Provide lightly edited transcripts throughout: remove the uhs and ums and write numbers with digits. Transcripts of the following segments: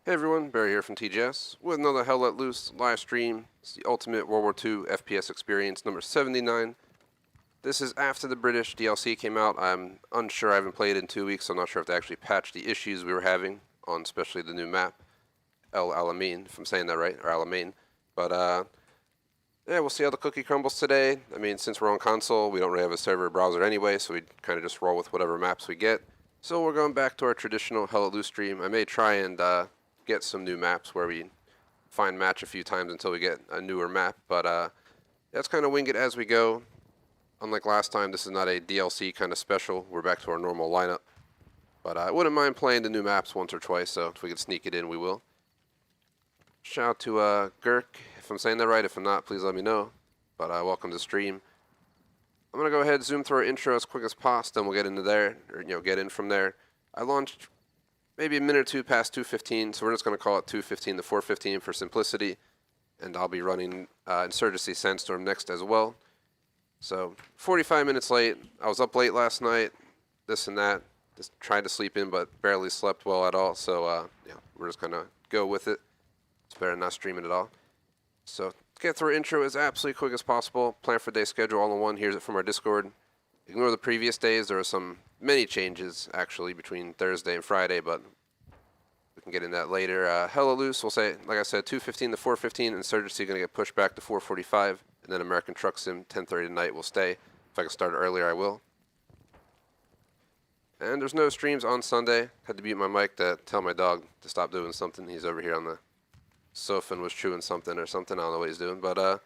Hey everyone, Barry here from TGS with another Hell Let Loose live stream. It's the ultimate World War II FPS experience number 79. This is after the British DLC came out. I'm unsure, I haven't played in 2 weeks, so I'm not sure if they actually patched the issues we were having on especially the new map, El Alamein, if I'm saying that right, or Alamein. But yeah, we'll see how the cookie crumbles today. I mean, since we're on console, we don't really have a server browser anyway, so we kind of just roll with whatever maps we get. So we're going back to our traditional Hell Let Loose stream. I may try and get some new maps where we find match a few times until we get a newer map, but let's kind of wing it as we go. Unlike last time, this is not a DLC kind of special. We're back to our normal lineup, but I wouldn't mind playing the new maps once or twice, so if we can sneak it in, we will. Shout out to Gurk, if I'm saying that right. If I'm not, please let me know, but welcome to the stream. I'm going to go ahead and zoom through our intro as quick as possible, then we'll get into there, or get in from there. I launched maybe a minute or two past 2:15, so we're just going to call it 2:15 to 4:15 for simplicity, and I'll be running Insurgency Sandstorm next as well. So 45 minutes late. I was up late last night, this and that, just tried to sleep in, but barely slept well at all, so yeah, we're just going to go with it. It's better than not streaming at all. So get through our intro as absolutely quick as possible. Plan for day schedule all in one. Here's it from our Discord. Ignore the previous days. There were many changes actually between Thursday and Friday, but we can get into that later. Hell Let Loose, we'll say, like I said, 2:15 to 4:15. Insurgency going to get pushed back to 4:45, and then American Truck Sim 10:30 tonight will stay. If I can start earlier, I will. And there's no streams on Sunday. Had to mute my mic to tell my dog to stop doing something. He's over here on the sofa and was chewing something or something. I don't know what he's doing, but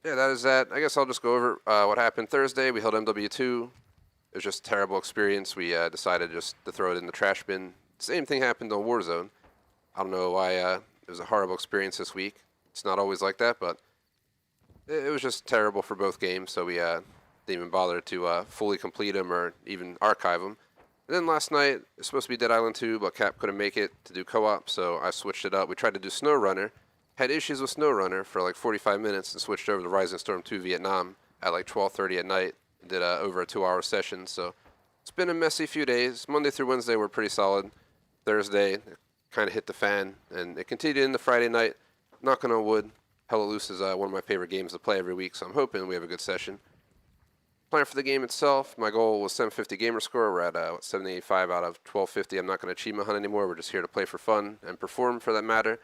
yeah, that is that. I guess I'll just go over what happened Thursday. We held MW2. It was just a terrible experience. We decided just to throw it in the trash bin. Same thing happened on Warzone. I don't know why it was a horrible experience this week. It's not always like that, but it was just terrible for both games, so we didn't even bother to fully complete them or even archive them. And then last night, it was supposed to be Dead Island 2, but Cap couldn't make it to do co-op, so I switched it up. We tried to do SnowRunner. Had issues with SnowRunner for like 45 minutes and switched over to Rising Storm 2 Vietnam at like 12:30 at night. Did over a 2-hour session, so it's been a messy few days. Monday through Wednesday were pretty solid. Thursday kind of hit the fan, and it continued into Friday night. Knocking on wood, Hell Let Loose is one of my favorite games to play every week, so I'm hoping we have a good session. Plan for the game itself, my goal was 750 gamer score. We're at 785 out of 1250. I'm not going to achievement hunt anymore. We're just here to play for fun and perform for that matter.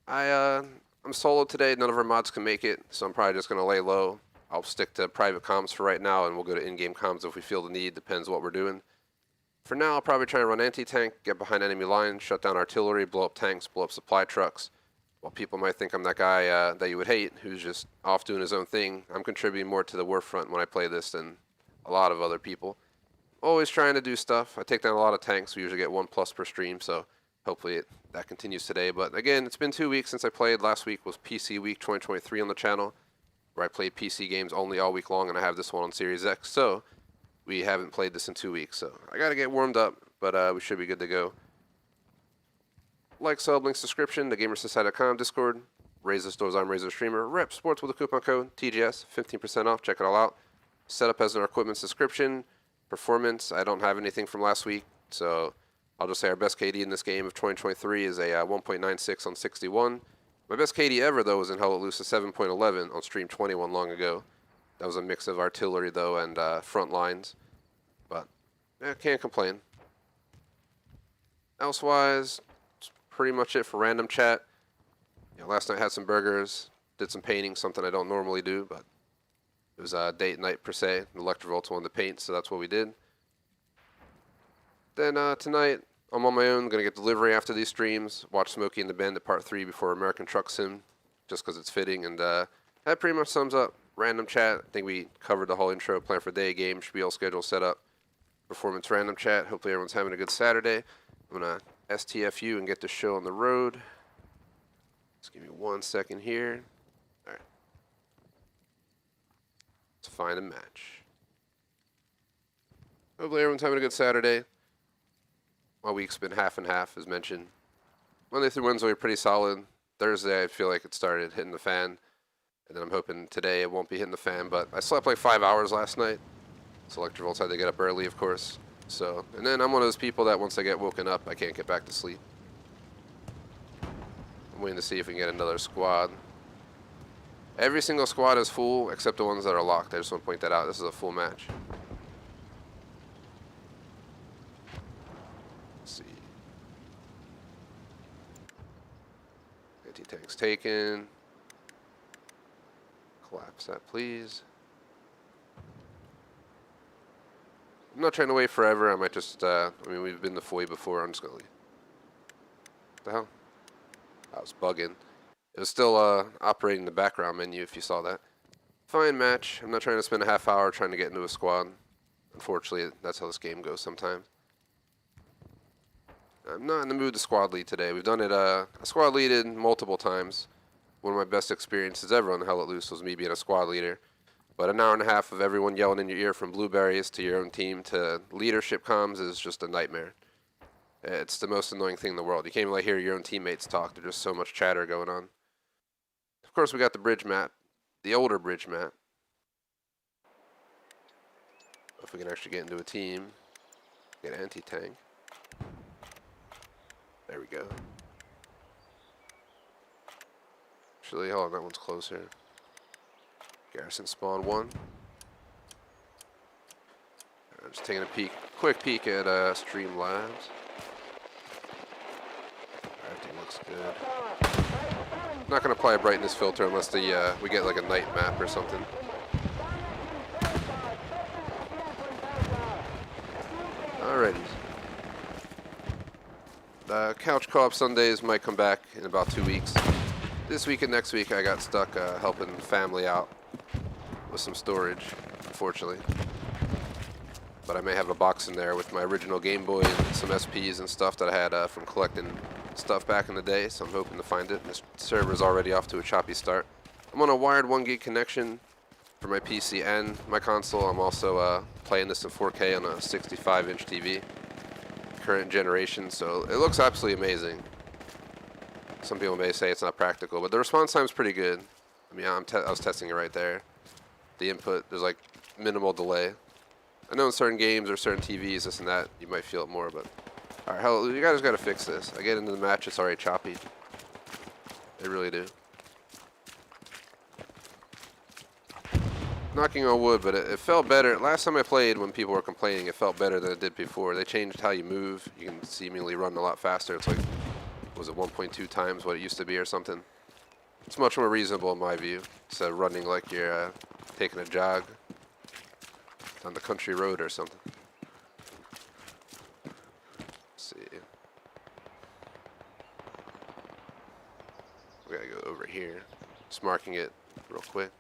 I'm solo today. None of our mods can make it, so I'm probably just going to lay low. I'll stick to private comms for right now, and we'll go to in-game comms if we feel the need. Depends what we're doing. For now, I'll probably try and run anti-tank, get behind enemy lines, shut down artillery, blow up tanks, blow up supply trucks. While people might think I'm that guy that you would hate, who's just off doing his own thing, I'm contributing more to the war front when I play this than a lot of other people. Always trying to do stuff. I take down a lot of tanks. We usually get 1+ per stream, so hopefully that continues today. But again, it's been 2 weeks since I played. Last week was PC Week 2023 on the channel, where I played PC games only all week long, and I have this one on Series X. So we haven't played this in 2 weeks, so I got to get warmed up, but we should be good to go. Like, sub, links, description, the GamerSociety.com Discord, Razer Stores, I'm Razer Streamer, Rep Sports with a coupon code, TGS, 15% off, check it all out. Setup has an equipment description, performance, I don't have anything from last week, so I'll just say our best KD in this game of 2023 is a 1.96 on 61. My best KD ever, though, was in Hell Let Loose, a 7.11 on Stream 21 long ago. That was a mix of artillery, though, and front lines. But, yeah, can't complain. Elsewise, it's pretty much it for random chat. Last night had some burgers, did some painting, something I don't normally do, but it was a date night, per se. The Electrovolts wanted to paint, so that's what we did. Then tonight, I'm on my own, going to get delivery after these streams, watch Smokey and the Bandit Part 3 before American Truck Sim, just because it's fitting, and that pretty much sums up random chat. I think we covered the whole intro, plan for day, game, spiel, schedule, setup, performance, random chat. Hopefully everyone's having a good Saturday. I'm going to STFU and get the show on the road. Just give me 1 second here. All right. Let's find a match. Hopefully everyone's having a good Saturday. My week's been half and half, as mentioned. Monday through Wednesday were pretty solid. Thursday, I feel like it started hitting the fan. And then I'm hoping today it won't be hitting the fan, but I slept like 5 hours last night. So Electrovolts had to get up early, of course. So, and then I'm one of those people that once I get woken up, I can't get back to sleep. I'm waiting to see if we can get another squad. Every single squad is full except the ones that are locked. I just want to point that out. This is a full match. Let's see. Anti-tank's taken. Collapse that, please. I'm not trying to wait forever. I might just, I mean, we've been to Foy before. I'm just going to leave. What the hell? I was bugging. It was still operating the background menu if you saw that. Fine match. I'm not trying to spend a half hour trying to get into a squad. Unfortunately, that's how this game goes sometimes. I'm not in the mood to squad lead today. We've done it, I squad leaded multiple times. One of my best experiences ever on Hell Let Loose was me being a squad leader. But an hour and a half of everyone yelling in your ear from blueberries to your own team to leadership comms is just a nightmare. It's the most annoying thing in the world. You can't even like hear your own teammates talk. There's just so much chatter going on. Of course, we got the bridge map, the older bridge map. If we can actually get into a team, get an anti-tank. There we go. Actually, hold on, that one's closer. Garrison spawn 1. I'm just taking a quick peek at Streamlabs. Everything looks good. I'm not going to apply a brightness filter unless we get like a night map or something. Alrighty. Couch co-op Sundays might come back in about 2 weeks. This week and next week I got stuck helping family out with some storage, unfortunately. But I may have a box in there with my original Game Boy and some SPs and stuff that I had from collecting stuff back in the day, so I'm hoping to find it. This server's already off to a choppy start. I'm on a wired 1 gig connection for my PC and my console. I'm also playing this in 4K on a 65-inch TV, current generation, so it looks absolutely amazing. Some people may say it's not practical, but the response time's pretty good. I mean, I was testing it right there. The input, there's like minimal delay. I know in certain games or certain TVs, this and that, you might feel it more, but... Alright, hell, you guys gotta fix this. I get into the match, it's already choppy. They really do. Knocking on wood, but it felt better. Last time I played, when people were complaining, it felt better than it did before. They changed how you move. You can seemingly run a lot faster. It's like, was it 1.2 times what it used to be or something? It's much more reasonable in my view. Instead of running like you're taking a jog on the country road or something. Let's see. We gotta go over here. Just marking it real quick.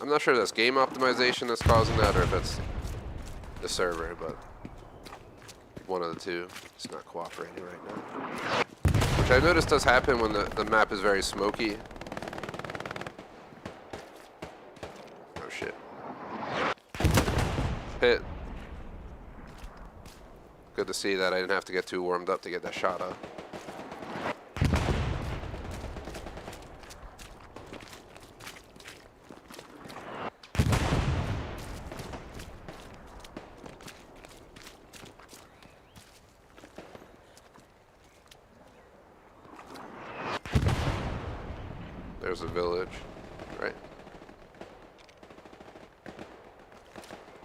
I'm not sure if that's game optimization that's causing that or if it's the server, but one of the two. It's not cooperating right now. Which I noticed does happen when the map is very smoky. Oh shit. Hit. Good to see that I didn't have to get too warmed up to get that shot up. There's a village, right?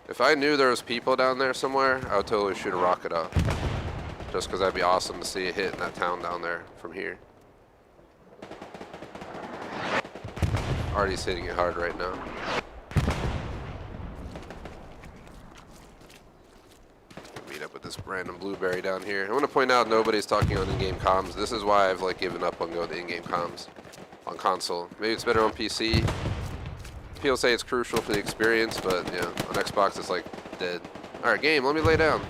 If I knew there was people down there somewhere, I would totally shoot a rocket up. Just because that'd be awesome to see a hit in that town down there from here. Already hitting it hard right now. Meet up with this random blueberry down here. I want to point out nobody's talking on in-game comms. This is why I've like given up on going to in-game comms on console. Maybe it's better on PC. People say it's crucial for the experience, but yeah, on Xbox it's like dead. Alright, game, let me lay down.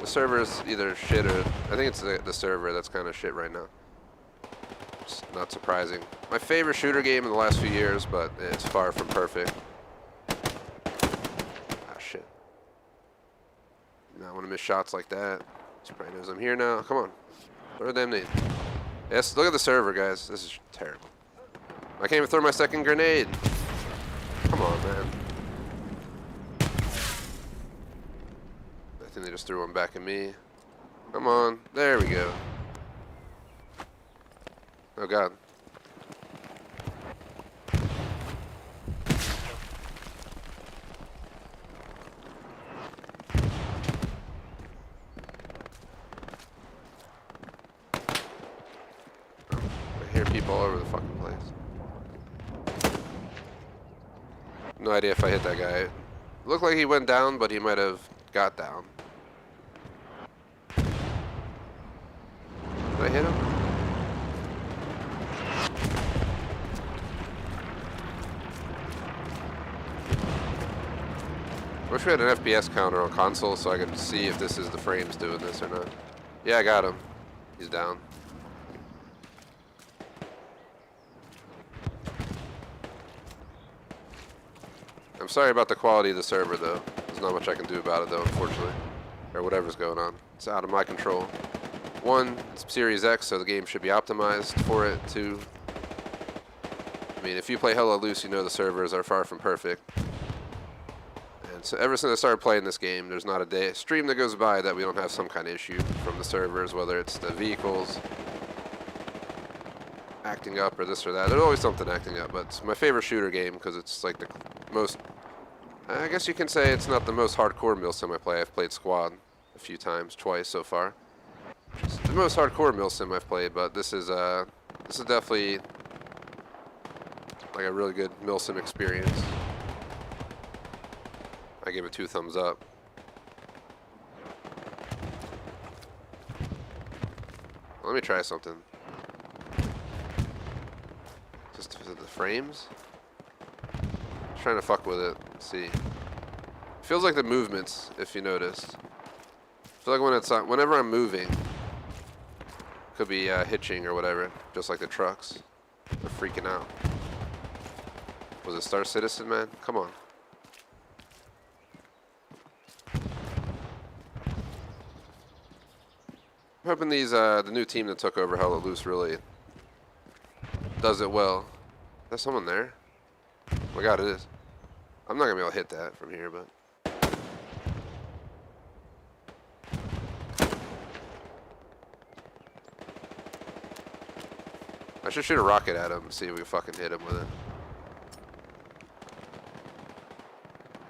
The server is either shit or... I think it's the server that's kind of shit right now. It's not surprising. My favorite shooter game in the last few years, but it's far from perfect. Ah, shit. Not want to miss shots like that. He probably knows I'm here now. Come on. Throw a damn nade. Yes, look at the server, guys. This is terrible. I can't even throw my second grenade. Come on, man. Nothing they just threw one back at me. Come on. There we go. Oh, God. I hear people all over the fucking place. No idea if I hit that guy. It looked like he went down, but he might have got down. Did I hit him? Wish we had an FPS counter on console so I could see if this is the frames doing this or not. Yeah, I got him. He's down. I'm sorry about the quality of the server, though. There's not much I can do about it, though, unfortunately. Or whatever's going on. It's out of my control. One, it's Series X, so the game should be optimized for it. Two, I mean, if you play hella loose, you know the servers are far from perfect. And so ever since I started playing this game, there's not a stream that goes by that we don't have some kind of issue from the servers, whether it's the vehicles acting up or this or that. There's always something acting up, but it's my favorite shooter game because it's like the most, I guess you can say it's not the most hardcore milsim I play. I've played Squad a few times, twice so far. It's the most hardcore milsim I've played, but this is definitely like a really good milsim experience. I give it 2 thumbs up. Let me try something. Just the frames? Just trying to fuck with it. Let's see. Feels like the movements, if you noticed. I feel like when it's whenever I'm moving, could be hitching or whatever, just like the trucks. They're freaking out. Was it Star Citizen, man? Come on. I'm hoping the new team that took over Hella Loose really does it well. There's someone there? Oh my God, it is. I'm not gonna be able to hit that from here, but. I should shoot a rocket at him and see if we can fucking hit him with it.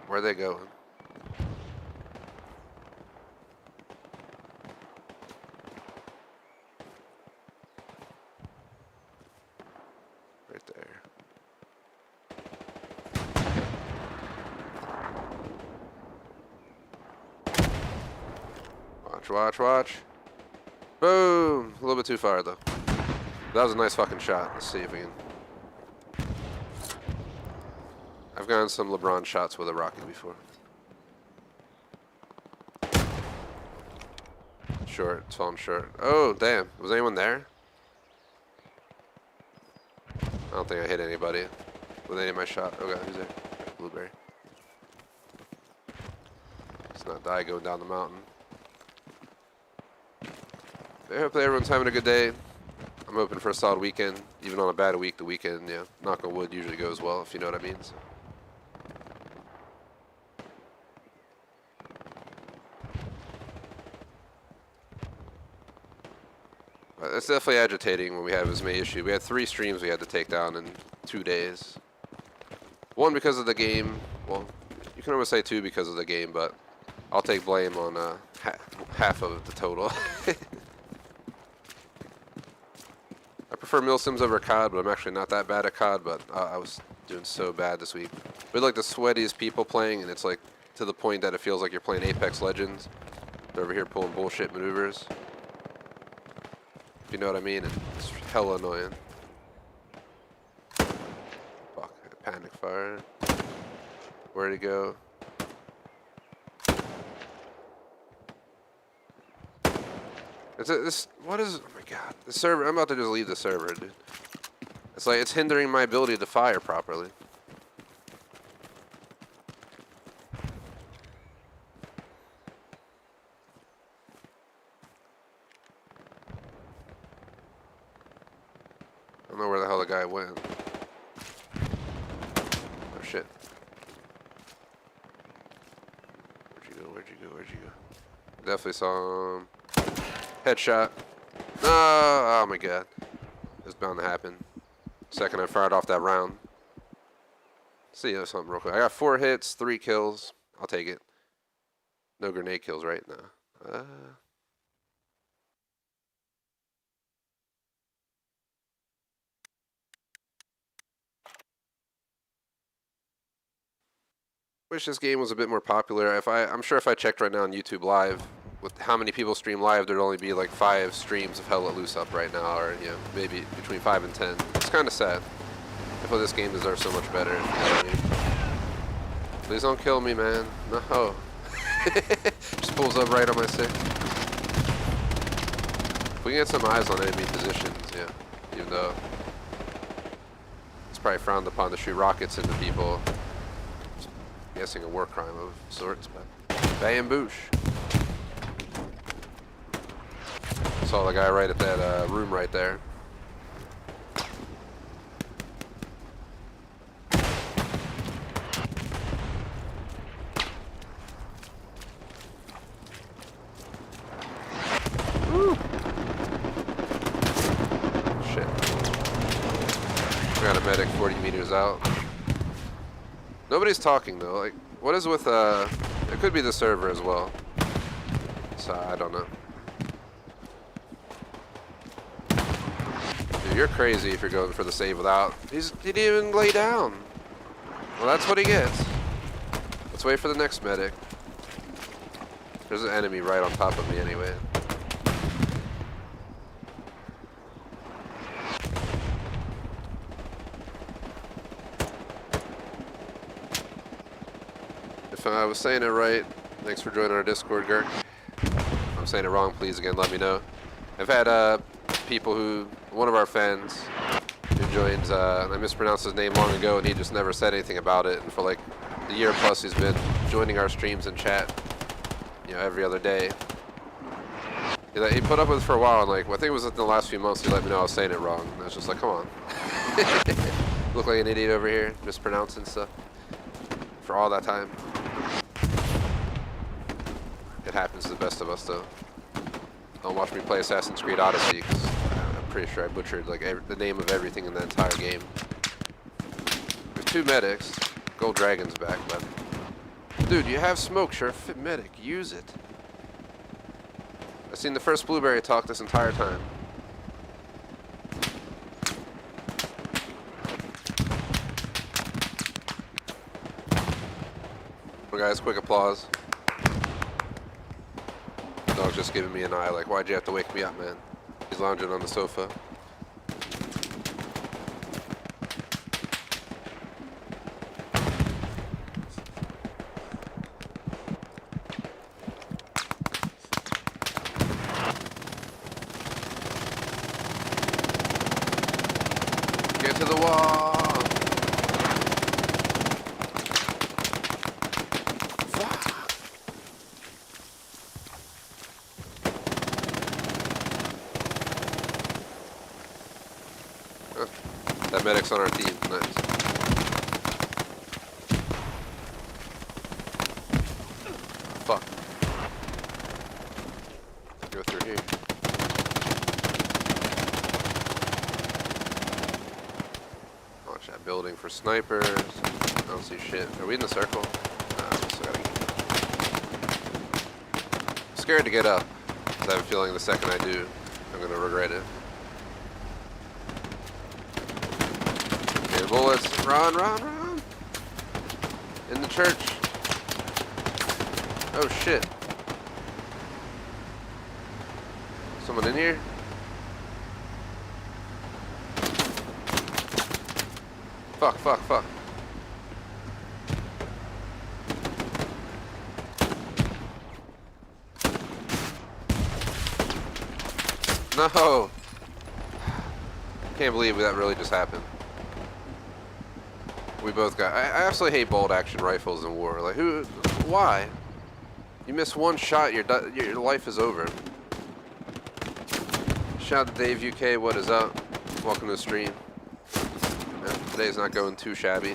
Where are they going? Right there. Watch, watch, watch. Boom! A little bit too far, though. That was a nice fucking shot. Let's see if we can. I've gotten some LeBron shots with a rocket before. Short. It's falling short. Oh, damn. Was anyone there? I don't think I hit anybody with any of my shot. Oh, God. Who's there? Blueberry. Let's not die going down the mountain. I hope that everyone's having a good day. I'm hoping for a solid weekend. Even on a bad week, the weekend, yeah, knock on wood, usually goes well, if you know what I mean. So. But it's definitely agitating when we have as many issues. We had 3 streams we had to take down in 2 days. 1 because of the game. Well, you can almost say 2 because of the game, but I'll take blame on half of the total. I prefer milsims over COD, but I'm actually not that bad at COD, but I was doing so bad this week. We're like the sweatiest people playing, and it's like to the point that it feels like you're playing Apex Legends. They're over here pulling bullshit maneuvers. If you know what I mean, and it's hella annoying. Fuck, panic fire. Where'd he go? What is, oh my God, the server, I'm about to just leave the server, dude. It's like, it's hindering my ability to fire properly. I don't know where the hell the guy went. Oh shit. Where'd you go, where'd you go, where'd you go? Definitely saw him. Headshot. No, oh my god. It's bound to happen. Second I fired off that round. See something real quick. I got 4 hits, 3 kills. I'll take it. No grenade kills right now. Wish this game was a bit more popular. I'm sure if I checked right now on YouTube Live, with how many people stream live, there'd only be like 5 streams of Hell Let Loose up right now, or you know, maybe between 5 and 10. It's kind of sad. I feel this game deserves so much better. Please don't kill me, man. No. Just pulls up right on my 6. We can get some eyes on enemy positions, yeah. Even though it's probably frowned upon to shoot rockets into people. I'm guessing a war crime of sorts, but bamboosh. Saw the guy right at that room right there. Woo. Shit. We got a medic 40 meters out. Nobody's talking though. Like, what is with it could be the server as well. So I don't know. Dude, you're crazy if you're going for the save without. He didn't even lay down. Well, that's what he gets. Let's wait for the next medic. There's an enemy right on top of me anyway. If I was saying it right, thanks for joining our Discord, Gurk. If I'm saying it wrong, please again let me know. I've had people one of our fans who joins, I mispronounced his name long ago and he just never said anything about it, and for like a year plus he's been joining our streams and chat, you know, every other day. He put up with it for a while, and like, I think it was in the last few months he let me know I was saying it wrong, and I was just like, come on. Look like an idiot over here, mispronouncing stuff for all that time. It happens to the best of us, though. Don't watch me play Assassin's Creed Odyssey, because I'm pretty sure I butchered like the name of everything in the entire game. There's 2 medics. Gold Dragon's back, but dude, you have smoke, sure. Fit medic, use it. I've seen the first Blueberry talk this entire time. Well, guys, quick applause. Dog's just giving me an eye, like, why'd you have to wake me up, man? He's lounging on the sofa. Get to the wall! That medic's on our team. Nice. Fuck. Go through here. Watch that building for snipers. I don't see shit. Are we in the circle? Nah, we still gotta I'm scared to get up, because I have a feeling the second I do, I'm gonna regret it. Bullets. Run, run, run. In the church. Oh, shit. Someone in here? Fuck, fuck, fuck. No. Can't believe that really just happened. We both got. I absolutely hate bolt action rifles in war. Like, why? You miss one shot, your life is over. Shout out to Dave UK, what is up? Welcome to the stream. Yeah, today's not going too shabby.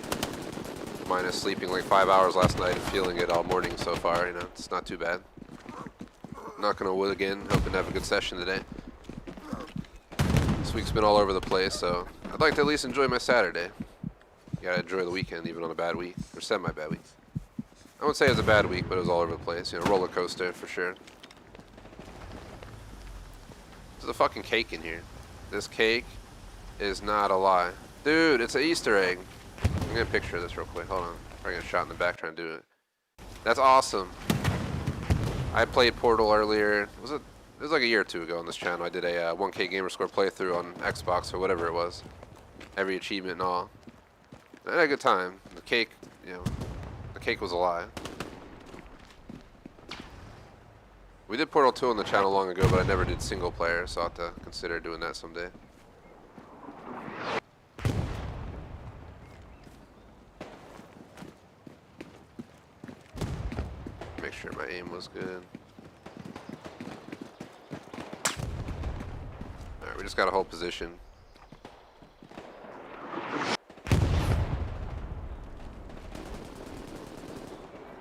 Minus sleeping like 5 hours last night and feeling it all morning so far, you know, it's not too bad. knocking on wood again, hoping to have a good session today. This week's been all over the place, so I'd like to at least enjoy my Saturday. You gotta enjoy the weekend, even on a bad week, or semi-bad week. I wouldn't say it was a bad week, but it was all over the place. You know, roller coaster for sure. There's a fucking cake in here. This cake is not a lie. Dude, it's an Easter egg. I'm gonna picture this real quick. Hold on. I'm gonna shot in the back trying to do it. That's awesome. I played Portal earlier. It was like a year or two ago on this channel. I did a 1K Gamerscore playthrough on Xbox or whatever it was. Every achievement and all. I had a good time. The cake, you know, the cake was a lie. We did Portal 2 on the channel long ago, but I never did single player, so I'll have to consider doing that someday. Make sure my aim was good. Alright, we just gotta hold position.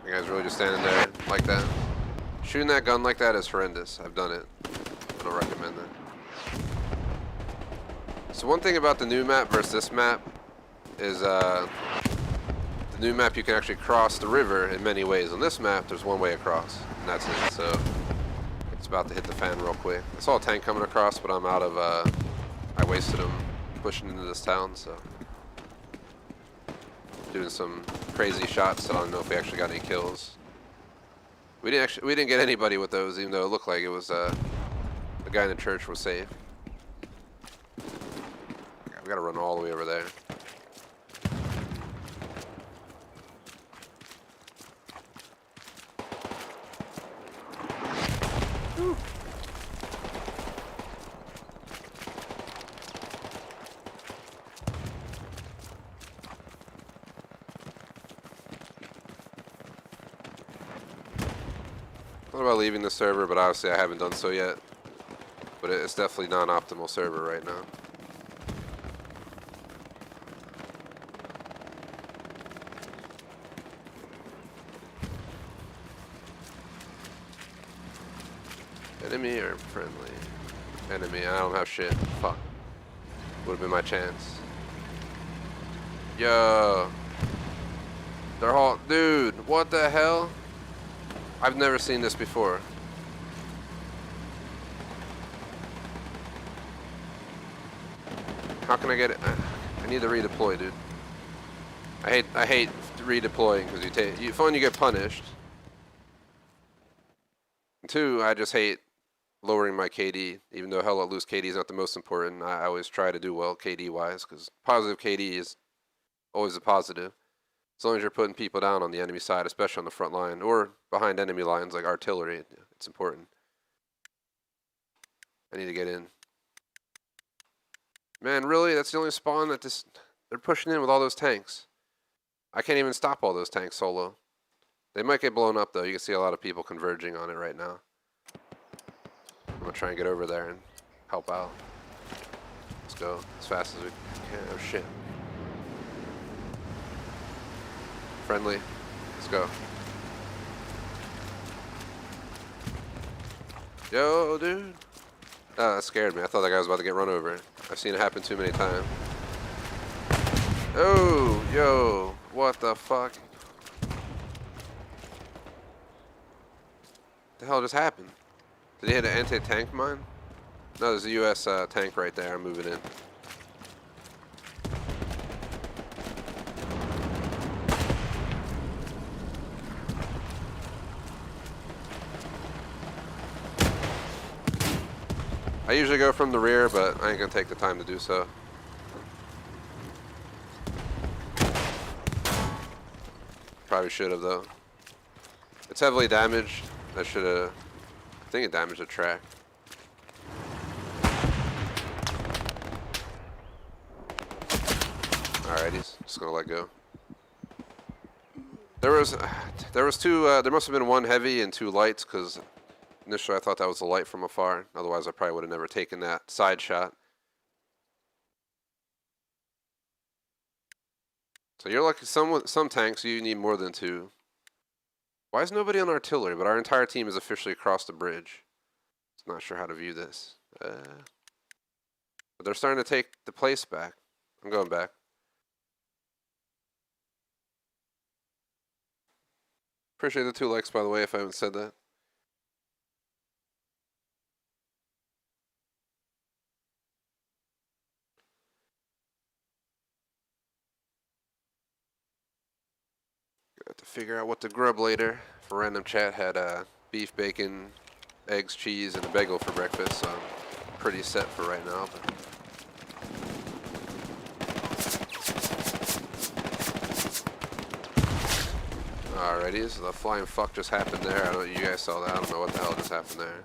You guys really just standing there like that? Shooting that gun like that is horrendous. I've done it. I don't recommend that. So one thing about the new map versus this map is the new map you can actually cross the river in many ways. On this map there's one way across and that's it. So it's about to hit the fan real quick. I saw a tank coming across, but I'm out of I wasted him pushing into this town, so doing some crazy shots. So I don't know if we actually got any kills. We didn't get anybody with those, even though it looked like it was the guy in the church was safe. We gotta run all the way over there. Whew. Thought about leaving the server, but obviously I haven't done so yet. But it's definitely not an optimal server right now. Enemy or friendly? Enemy. I don't have shit. Fuck. Would have been my chance. Yo. They're all... Dude, what the hell? I've never seen this before. How can I get it? I need to redeploy, dude. I hate redeploying because you get punished. And two, I just hate lowering my KD. Even though hell, loose KD is not the most important. I always try to do well KD wise because positive KD is always a positive. As long as you're putting people down on the enemy side, especially on the front line, or behind enemy lines like artillery, it's important. I need to get in. Man, really? That's the only spawn that they're pushing in with all those tanks. I can't even stop all those tanks solo. They might get blown up though. You can see a lot of people converging on it right now. I'm gonna try and get over there and help out. Let's go as fast as we can. Oh shit. Friendly. Let's go. Yo, dude. Oh, that scared me. I thought that guy was about to get run over. I've seen it happen too many times. Oh, yo. What the fuck? The hell just happened? Did he hit an anti-tank mine? No, there's a US tank right there. I'm moving in. I usually go from the rear, but I ain't gonna take the time to do so. Probably should have though. It's heavily damaged. I should have. I think it damaged the track. Alrighty, just gonna let go. There was two. There must have been one heavy and two lights, because initially I thought that was a light from afar. Otherwise, I probably would have never taken that side shot. So you're lucky. Some tanks you need more than two. Why is nobody on artillery? But our entire team is officially across the bridge. Not sure how to view this. But they're starting to take the place back. I'm going back. Appreciate the 2 likes, by the way, if I haven't said that. Got to figure out what to grub later. For random chat, had beef, bacon, eggs, cheese, and a bagel for breakfast, so I'm pretty set for right now. But alrighty, so the flying fuck just happened there. I don't know if you guys saw that. I don't know what the hell just happened there.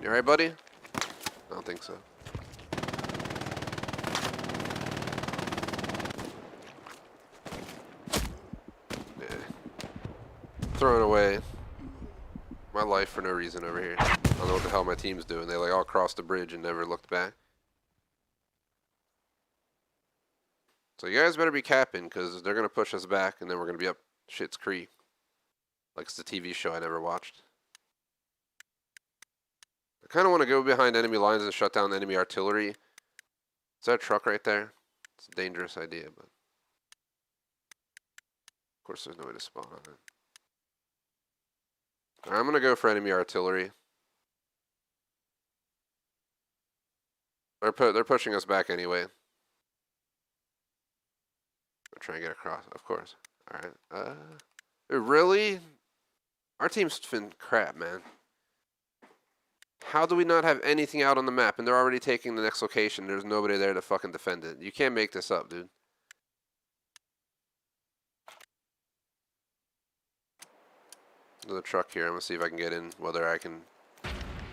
You alright, buddy? I don't think so. Yeah. Throwing away my life for no reason over here. I don't know what the hell my team's doing. They like all crossed the bridge and never looked back. So you guys better be capping, because they're going to push us back, and then we're going to be up Schitt's Creek. Like it's the TV show I never watched. I kind of want to go behind enemy lines and shut down enemy artillery. Is that a truck right there? It's a dangerous idea, but of course there's no way to spawn on it. I'm going to go for enemy artillery. They're pushing us back anyway. I'll try and get across, of course. Alright. Really? Our team's been crap, man. How do we not have anything out on the map? And they're already taking the next location. There's nobody there to fucking defend it. You can't make this up, dude. Another truck here. I'm gonna see if I can get in, whether I can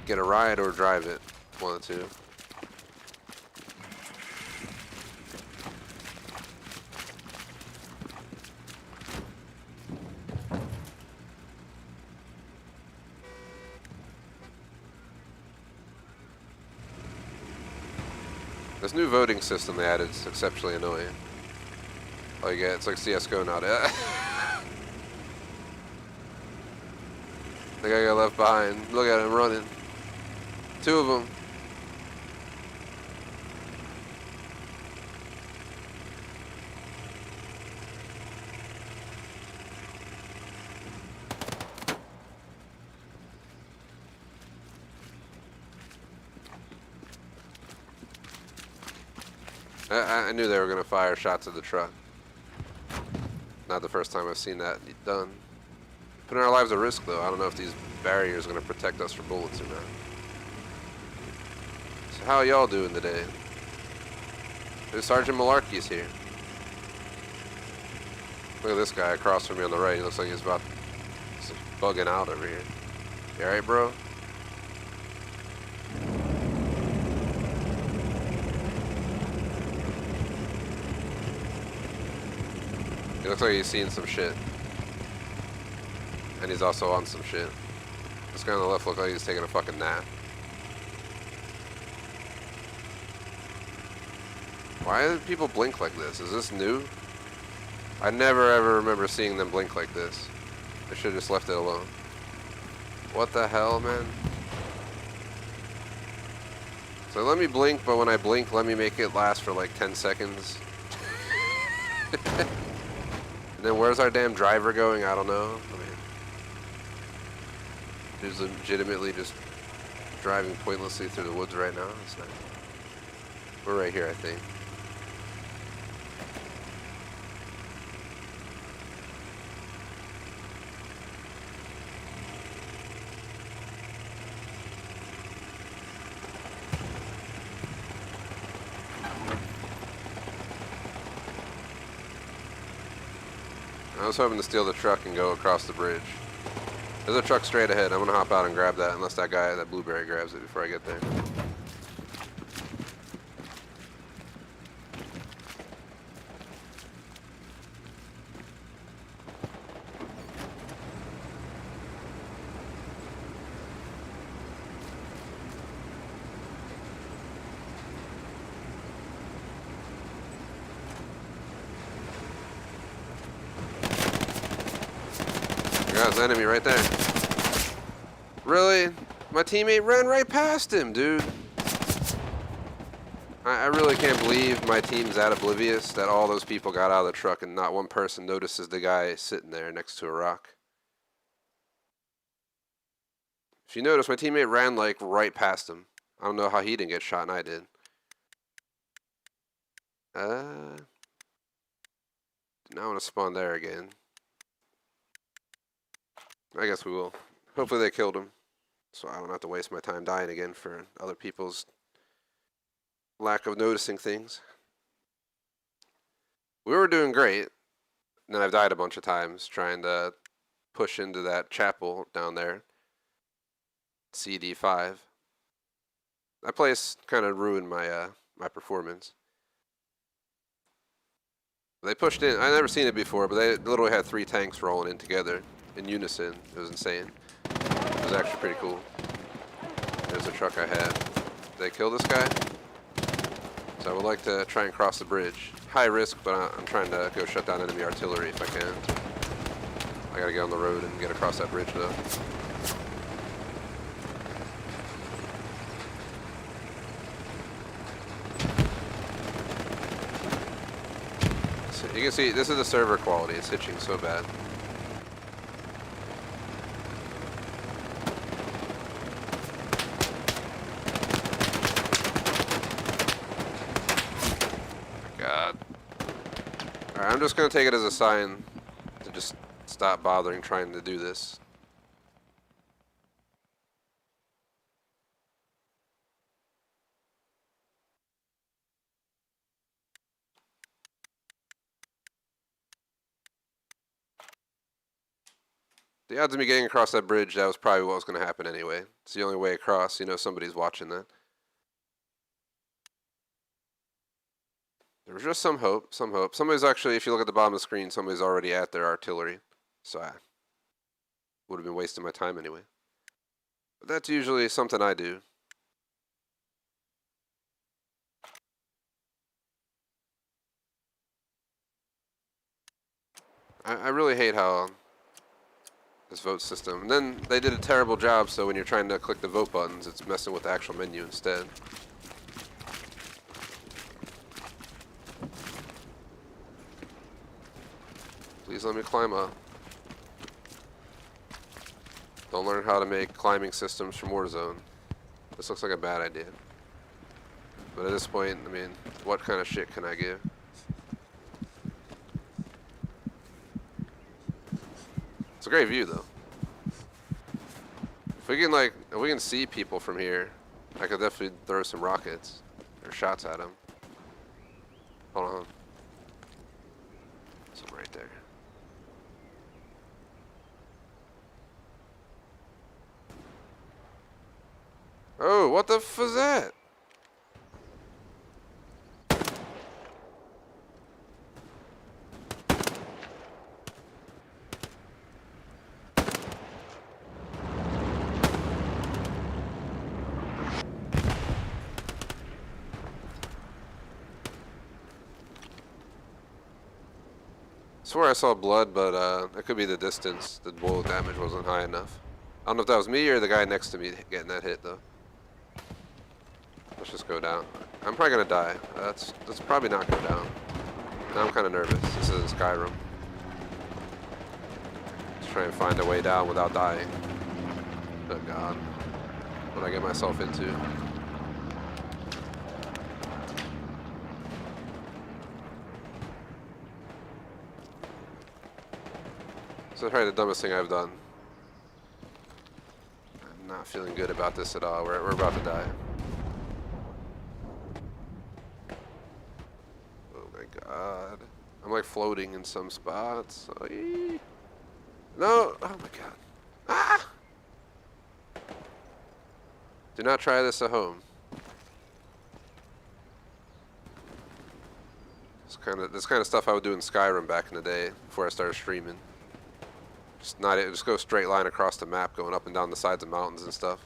get a ride or drive it. One of the two. This new voting system they added is exceptionally annoying. Oh, you get it's like CS:GO now. The guy got left behind. Look at him running. 2 of them. I knew they were going to fire shots at the truck. Not the first time I've seen that done. Putting our lives at risk, though. I don't know if these barriers are going to protect us from bullets or not. So how y'all doing today? There's Sergeant Malarkey's here. Look at this guy across from me on the right. He looks like he's about bugging out over here. You alright, bro? He looks like he's seeing some shit. And he's also on some shit. This guy on the left looks like he's taking a fucking nap. Why do people blink like this? Is this new? I never ever remember seeing them blink like this. They should have just left it alone. What the hell, man? So let me blink, but when I blink, let me make it last for like 10 seconds. And then where's our damn driver going? I don't know. I mean, he's legitimately just driving pointlessly through the woods right now. It's not, we're right here, I think. I was hoping to steal the truck and go across the bridge. There's a truck straight ahead. I'm gonna hop out and grab that, unless that guy, that blueberry, grabs it before I get there. God, there's an enemy right there. Really? My teammate ran right past him, dude. I really can't believe my team's that oblivious that all those people got out of the truck and not one person notices the guy sitting there next to a rock. If you notice, my teammate ran like right past him. I don't know how he didn't get shot and I did. Now I want to spawn there again. I guess we will. Hopefully they killed him, so I don't have to waste my time dying again for other people's lack of noticing things. We were doing great, and then I've died a bunch of times trying to push into that chapel down there. CD5. That place kind of ruined my my performance. They pushed in. I've never seen it before, but they literally had 3 tanks rolling in together in unison. It was insane. It was actually pretty cool. There's a truck I had. Did they kill this guy? So I would like to try and cross the bridge. High risk, but I'm trying to go shut down enemy artillery if I can. I gotta get on the road and get across that bridge though. So you can see, this is the server quality. It's hitching so bad. I'm just going to take it as a sign to just stop bothering trying to do this. The odds of me getting across that bridge, that was probably what was going to happen anyway. It's the only way across, you know, somebody's watching that. There was just some hope, some hope. Somebody's actually, if you look at the bottom of the screen, somebody's already at their artillery. So I would have been wasting my time anyway. But that's usually something I do. I really hate how this vote system. And then they did a terrible job, so when you're trying to click the vote buttons, it's messing with the actual menu instead. Please let me climb up. Don't learn how to make climbing systems from Warzone. This looks like a bad idea. But at this point, I mean, what kind of shit can I give? It's a great view though. If we can see people from here, I could definitely throw some rockets or shots at them. Hold on. Some right there. Oh, what the f is that? I swear I saw blood, but it could be the distance. The bullet damage wasn't high enough. I don't know if that was me or the guy next to me getting that hit though. Let's just go down. I'm probably gonna die. Let's probably not go down. Now I'm kind of nervous. This is Skyrim. Let's try and find a way down without dying. Oh God, what did I get myself into? This is probably the dumbest thing I've done. I'm not feeling good about this at all. We're about to die. Oh my God. I'm like floating in some spots. Oy. No! Oh my God. Ah! Do not try this at home. This kind of stuff I would do in Skyrim back in the day before I started streaming. Just go straight line across the map, going up and down the sides of mountains and stuff.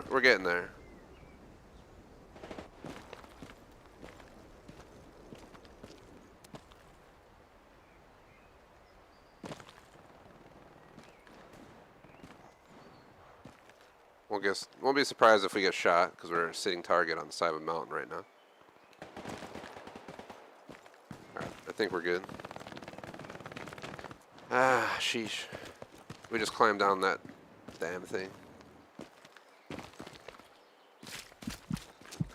We're getting there. won't be surprised if we get shot because we're sitting target on the side of a mountain right now. Alright, I think we're good. Ah, sheesh. We just climbed down that damn thing.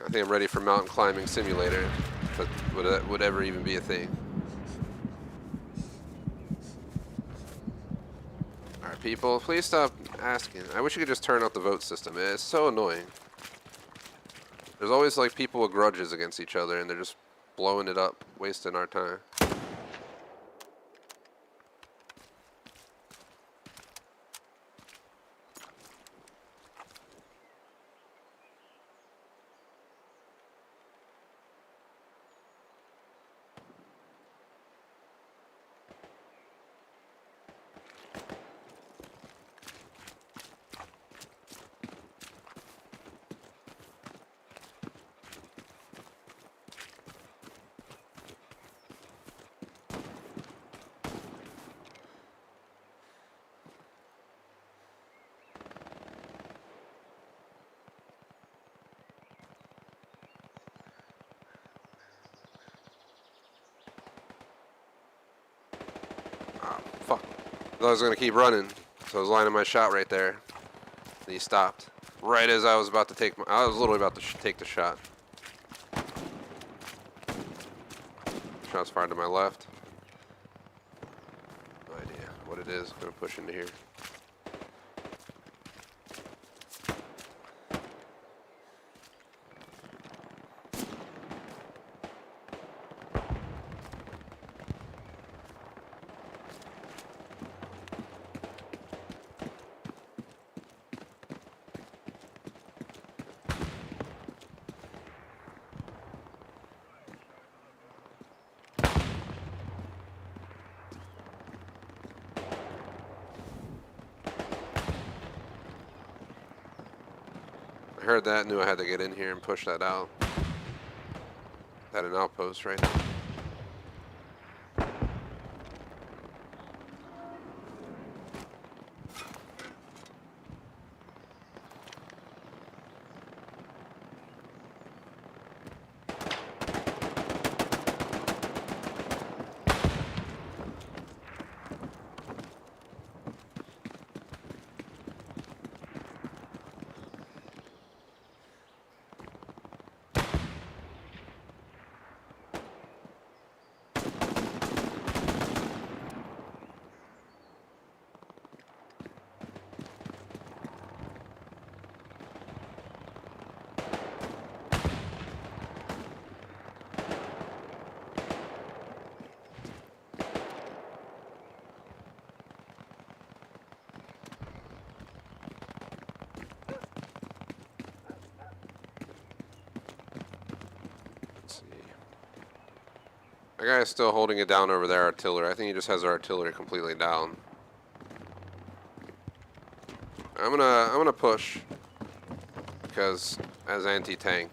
I think I'm ready for mountain climbing simulator, but would ever even be a thing. Alright, people, please stop asking. I wish you could just turn off the vote system. It's so annoying. There's always like people with grudges against each other and they're just blowing it up, wasting our time. Fuck. I thought I was gonna keep running, so I was lining my shot right there. And he stopped. Right as I was about to take I was literally about to take the shot. Shots fired to my left. No idea what it is. Gonna push into here. I heard that, knew I had to get in here and push that out. Had an outpost right there. That guy is still holding it down over there, artillery. I think he just has our artillery completely down. I'm gonna push because as anti-tank,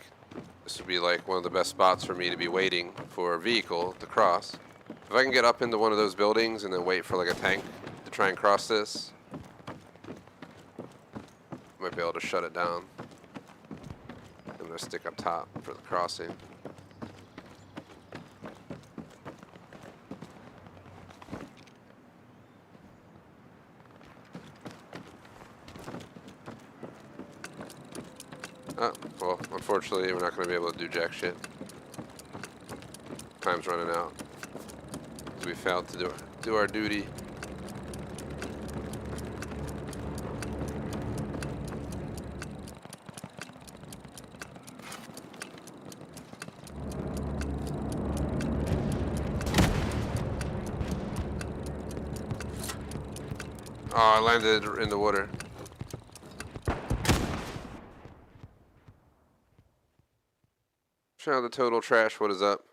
this would be like one of the best spots for me to be waiting for a vehicle to cross. If I can get up into one of those buildings and then wait for like a tank to try and cross this, I might be able to shut it down. I'm gonna stick up top for the crossing. Oh, well, unfortunately, we're not going to be able to do jack shit. Time's running out. We failed to do our duty. Oh, I landed in the water. Shout out to Total Trash, what is up?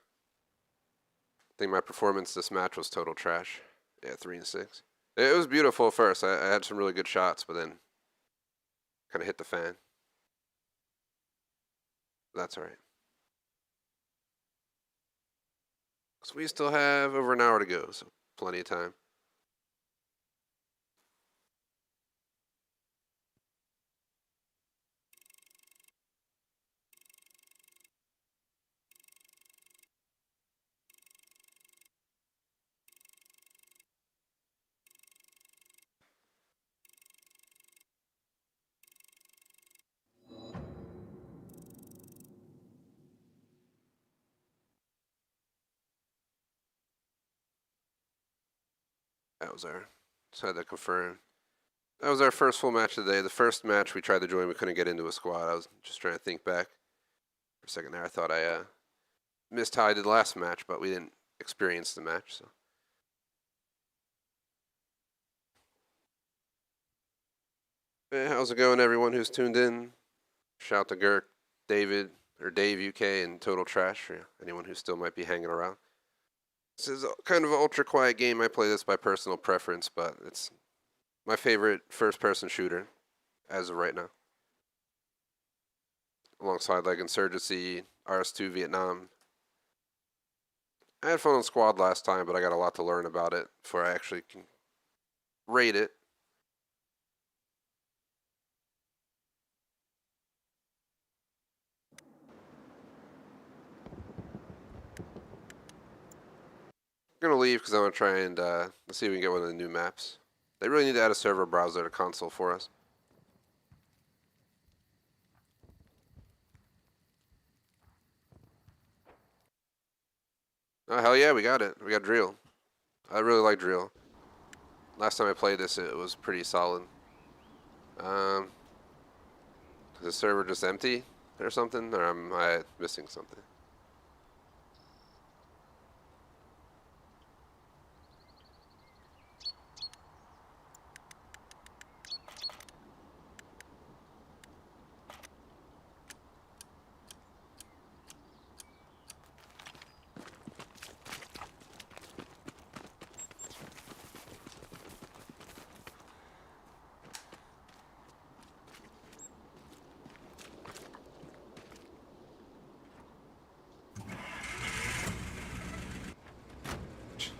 I think my performance this match was total trash. Yeah, 3 and 6. It was beautiful at first. I had some really good shots, but then kind of hit the fan. That's alright. So we still have over an hour to go, so plenty of time. That was our, just had to confirm. That was our first full match of the day. The first match we tried to join, we couldn't get into a squad. I was just trying to think back. For a second there, I thought I missed how I did last match, but we didn't experience the match, so. Hey, how's it going, everyone who's tuned in? Shout to Girk, David, or Dave UK, and Total Trash, for anyone who still might be hanging around. This is kind of an ultra quiet game. I play this by personal preference, but it's my favorite first-person shooter as of right now. Alongside like Insurgency, RS2 Vietnam. I had fun on Squad last time, but I got a lot to learn about it before I actually can rate it. I'm going to leave because I'm going to try and let's see if we can get one of the new maps. They really need to add a server browser to console for us. Oh, hell yeah, we got it. We got Drill. I really like Drill. Last time I played this, it was pretty solid. Is the server just empty or something? Or am I missing something?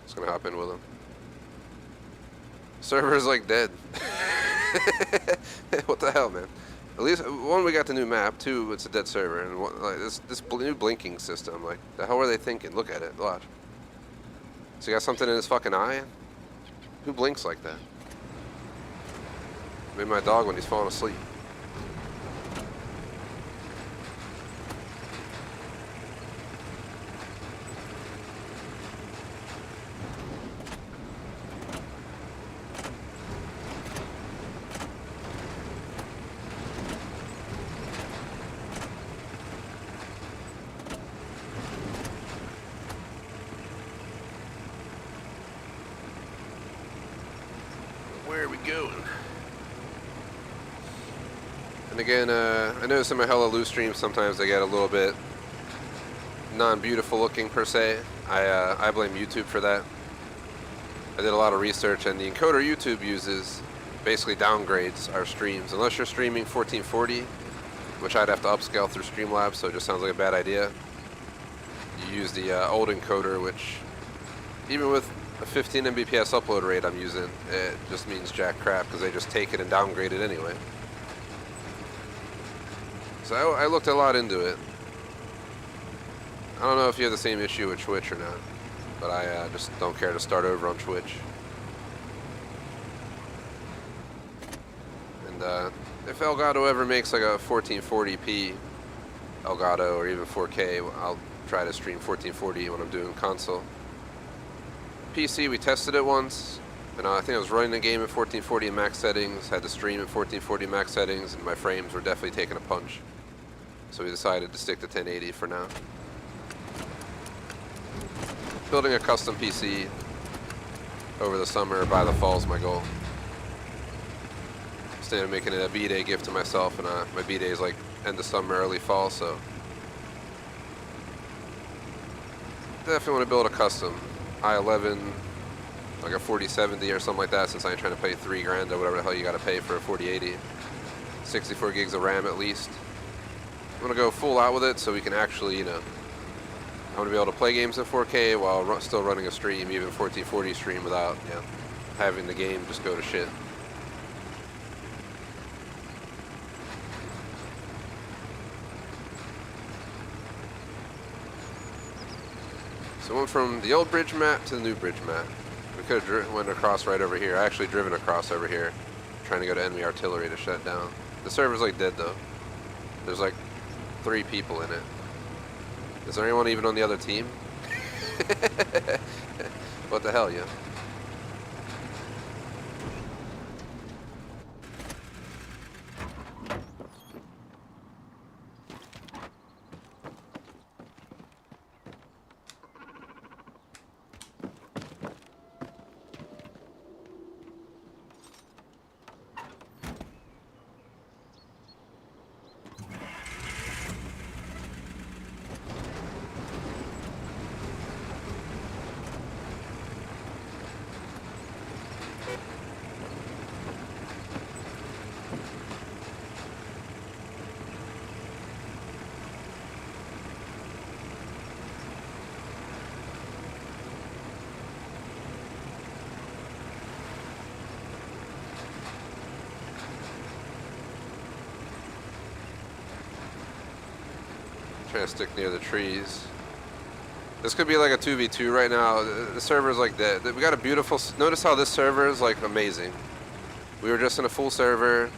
Just gonna hop in with him. Server is like dead. What the hell, man? At least one, we got the new map. Two, it's a dead server, and one, like this new blinking system. Like, the hell were they thinking? Look at it. Watch. So he got something in his fucking eye. Who blinks like that? Maybe my dog when he's falling asleep. Where are we going? And again, I notice in my Hella Loose streams sometimes they get a little bit non-beautiful looking per se. I blame YouTube for that. I did a lot of research, and the encoder YouTube uses basically downgrades our streams. Unless you're streaming 1440, which I'd have to upscale through Streamlabs, so it just sounds like a bad idea. You use the old encoder, which even with a 15 Mbps upload rate I'm using, it just means jack crap because they just take it and downgrade it anyway. So I looked a lot into it. I don't know if you have the same issue with Twitch or not, but I just don't care to start over on Twitch. And if Elgato ever makes like a 1440p Elgato or even 4K, I'll try to stream 1440 when I'm doing console. PC, we tested it once, and I think I was running the game at 1440 in max settings, had to stream at 1440 max settings, and my frames were definitely taking a punch. So we decided to stick to 1080 for now. Building a custom PC over the summer, by the fall is my goal. Instead of making it a B-Day gift to myself, and my B-Day is like end of summer, early fall, so definitely want to build a custom i11, like a 4070 or something like that, since I ain't trying to pay $3 grand or whatever the hell you got to pay for a 4080. 64 gigs of RAM at least. I'm gonna go full out with it so we can actually, you know, I'm gonna be able to play games in 4K while still running a stream, even 1440 stream, without, you know, having the game just go to shit. So went from the old bridge map to the new bridge map. We could have went across right over here. I actually driven across over here, trying to go to enemy artillery to shut it down. The server's like dead though. There's like 3 people in it. Is there anyone even on the other team? What the hell, yeah? Trying to stick near the trees. This could be like a 2v2 right now. The server's like that. We got a beautiful... Notice how this server is like amazing. We were just in a full server.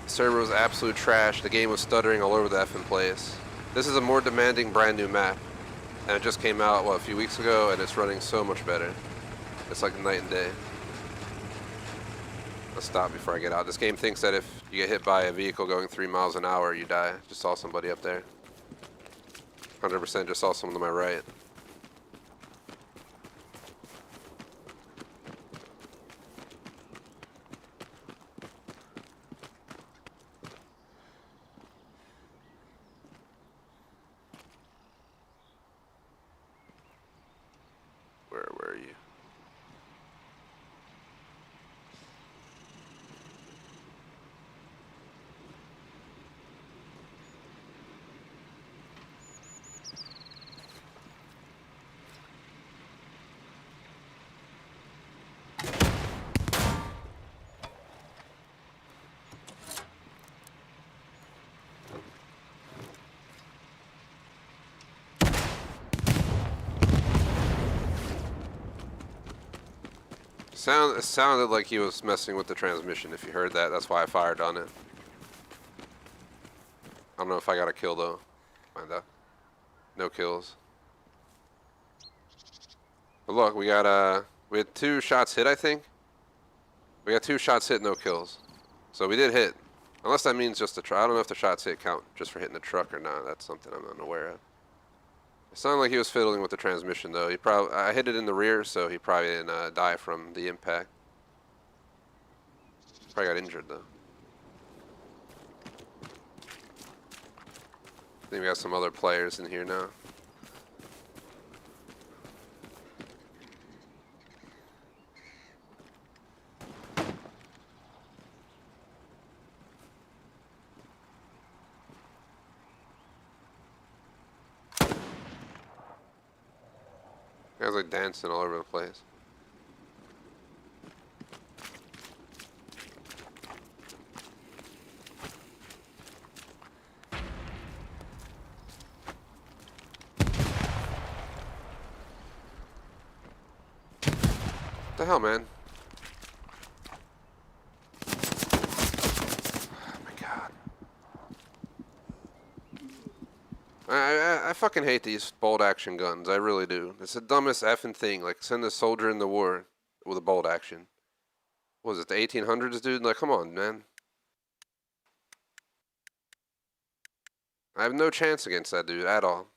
The server was absolute trash. The game was stuttering all over the effing place. This is a more demanding brand new map. And it just came out, what, a few weeks ago, and it's running so much better. It's like night and day. Let's stop before I get out. This game thinks that if you get hit by a vehicle going 3 miles an hour, you die. Just saw somebody up there. 100% just saw someone to my right. Where were you? It sounded like he was messing with the transmission. If you heard that, that's why I fired on it. I don't know if I got a kill though. Find out. No kills. But look, we had 2 shots hit, I think. We got 2 shots hit, no kills. So we did hit. Unless that means just the truck. I don't know if the shots hit count just for hitting the truck or not. That's something I'm unaware of. It sounded like he was fiddling with the transmission though. I hit it in the rear, so he probably didn't die from the impact. Probably got injured though. I think we got some other players in here now. Guys like dancing all over the place. What the hell, man? Oh my god. I fucking hate these bolt action guns. I really do. It's the dumbest effing thing. Like, send a soldier in the war with a bolt action. What was it, the 1800s, dude? Like, come on, man. I have no chance against that dude at all.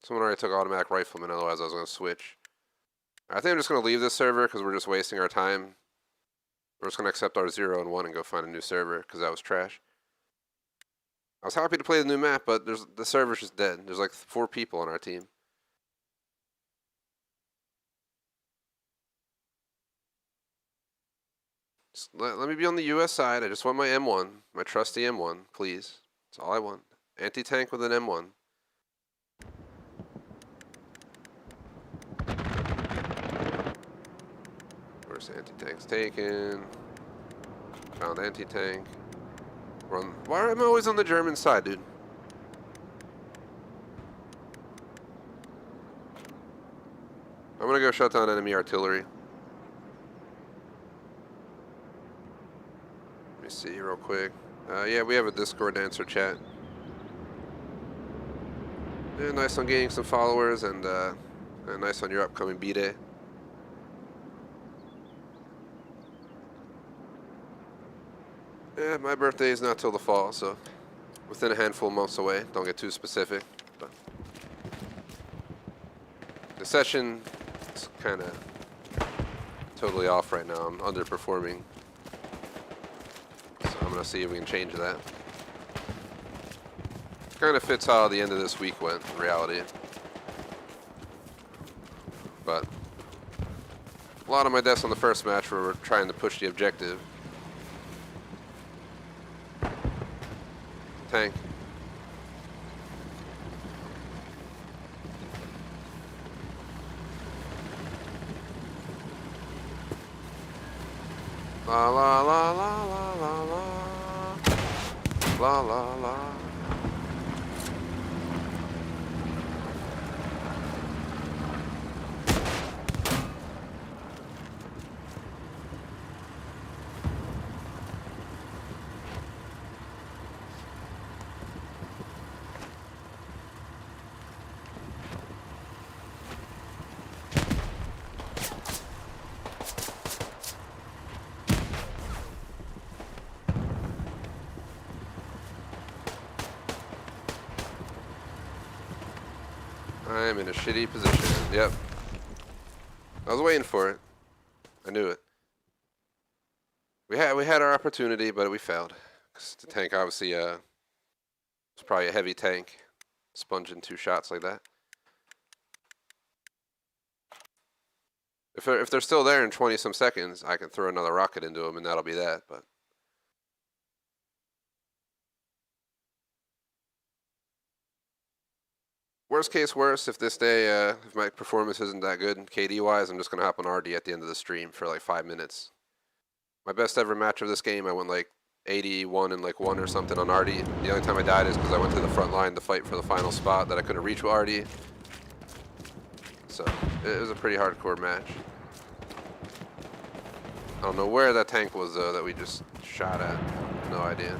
Someone already took automatic rifleman, otherwise I was going to switch. I think I'm just going to leave this server because we're just wasting our time. We're just going to accept our 0 and 1 and go find a new server because that was trash. I was happy to play the new map, but the server's just dead. There's like 4 people on our team. Just let me be on the US side. I just want my M1, my trusty M1, please. That's all I want. Anti-tank with an M1. Where's anti-tank's taken? Found anti-tank. Run. Why am I always on the German side, dude? I'm gonna go shut down enemy artillery. Let me see real quick. Yeah, we have a Discord answer chat. Yeah, nice on gaining some followers and nice on your upcoming B-Day. Yeah, my birthday is not till the fall, so within a handful of months away. Don't get too specific. But the session is kind of totally off right now. I'm underperforming. So I'm going to see if we can change that. Kind of fits how the end of this week went, in reality. But a lot of my deaths on the first match were trying to push the objective. Tank. La la la la la la la. La la la. I'm in a shitty position. Yep. I was waiting for it. I knew it. We had our opportunity, but we failed. 'Cause the tank obviously was probably a heavy tank, sponging 2 shots like that. If they're still there in 20 some seconds, I can throw another rocket into them, and that'll be that. But worst case worst, if this day, if my performance isn't that good KD wise, I'm just gonna hop on RD at the end of the stream for like 5 minutes. My best ever match of this game, I went like 81 and like 1 or something on RD. The only time I died is because I went to the front line to fight for the final spot that I couldn't reach with RD. So it was a pretty hardcore match. I don't know where that tank was though that we just shot at. No idea.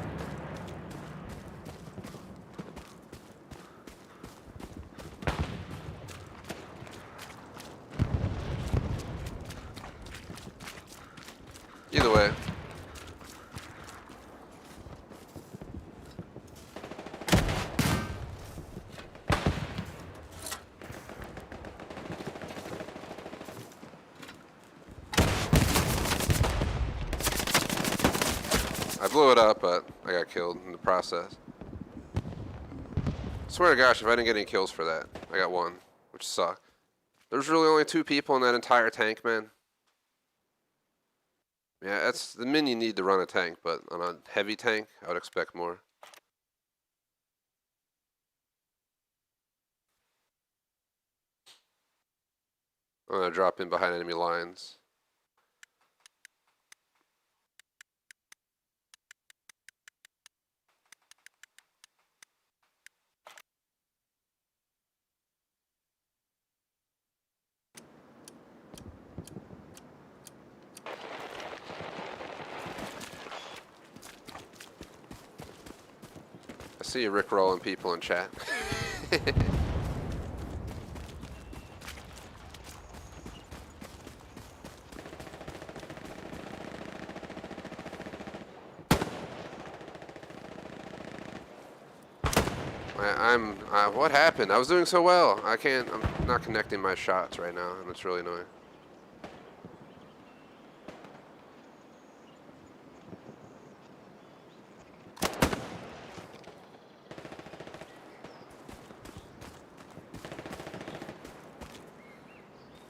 Either way. I blew it up, but I got killed in the process. Swear to gosh, if I didn't get any kills for that, I got 1, which sucked. There's really only 2 people in that entire tank, man. Yeah, that's the min you need to run a tank, but on a heavy tank, I would expect more. I'm gonna drop in behind enemy lines. I see you rickrolling people in chat. What happened? I was doing so well. I'm not connecting my shots right now, and it's really annoying.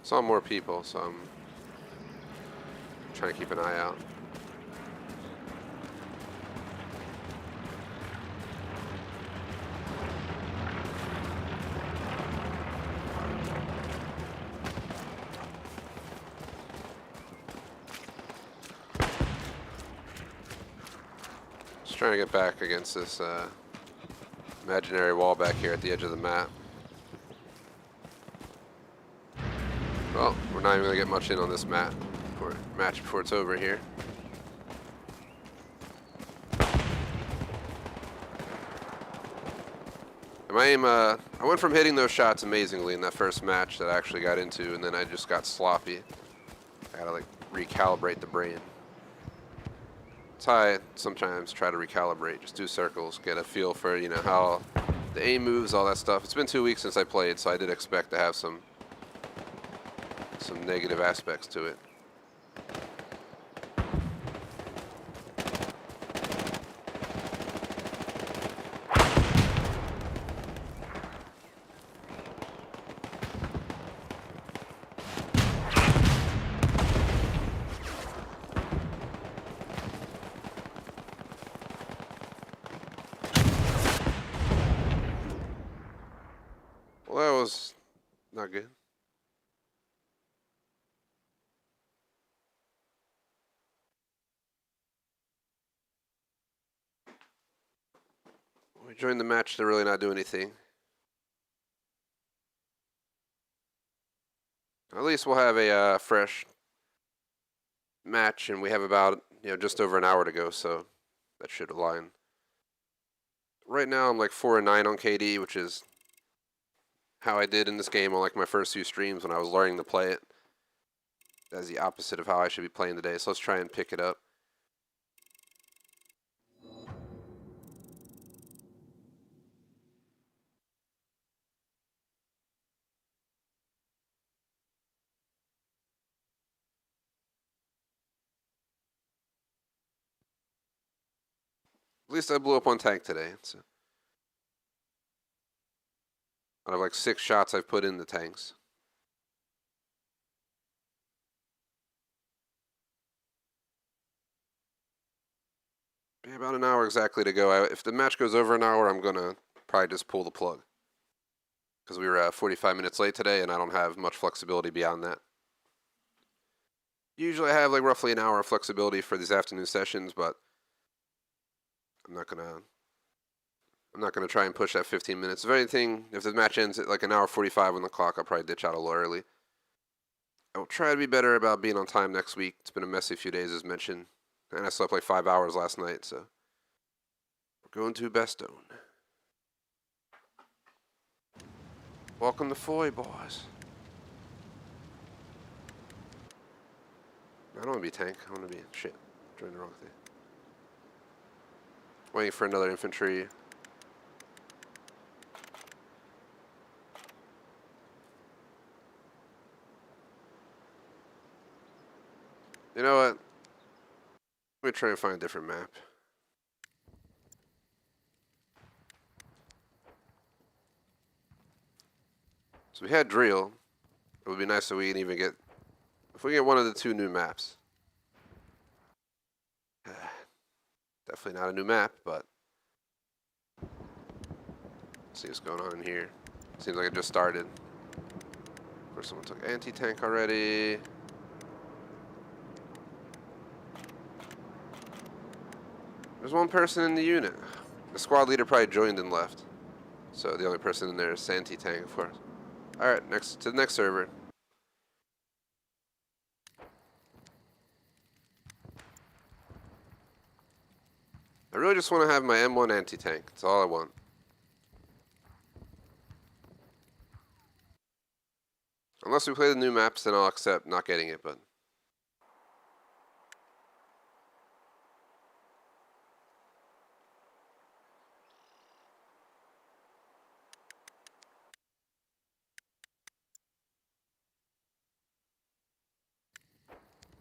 Saw more people, so I'm trying to keep an eye out. Just trying to get back against this imaginary wall back here at the edge of the map. Well, we're not even going to get much in on this match before it's over here. And my aim, I went from hitting those shots amazingly in that first match that I actually got into, and then I just got sloppy. I gotta like recalibrate the brain. That's how I sometimes try to recalibrate. Just do circles, get a feel for, you know, how the aim moves, all that stuff. It's been 2 weeks since I played, so I did expect to have some negative aspects to it. Well, that was not good. We joined the match to really not do anything. At least we'll have a fresh match, and we have about just over an hour to go, so that should align. Right now I'm like 4-9 on KD, which is how I did in this game on like my first few streams when I was learning to play it. That's the opposite of how I should be playing today, so let's try and pick it up. At least I blew up one tank today. So out of like 6 shots I've put in the tanks. Yeah, about an hour exactly to go. If the match goes over an hour, I'm going to probably just pull the plug. Because we were 45 minutes late today, and I don't have much flexibility beyond that. Usually I have like roughly an hour of flexibility for these afternoon sessions, but I'm not gonna try and push that 15 minutes. If anything, if the match ends at like an hour 45 on the clock, I'll probably ditch out a little early. I will try to be better about being on time next week. It's been a messy few days, as mentioned, and I slept like 5 hours last night, so we're going to Bestone. Welcome to Foy, boys. I don't want to be tank. I want to be shit. Doing the wrong thing. Waiting for another infantry. You know what? Let me try and find a different map. So we had drill. It would be nice if we can even get, if we get one of the 2 new maps. Definitely not a new map, but let's see what's going on in here. Seems like it just started. Of course, someone took anti-tank already. There's one person in the unit. The squad leader probably joined and left. So the only person in there is anti-tank, of course. Alright, next to the next server. I really just want to have my M1 anti-tank. That's all I want. Unless we play the new maps, then I'll accept not getting it, but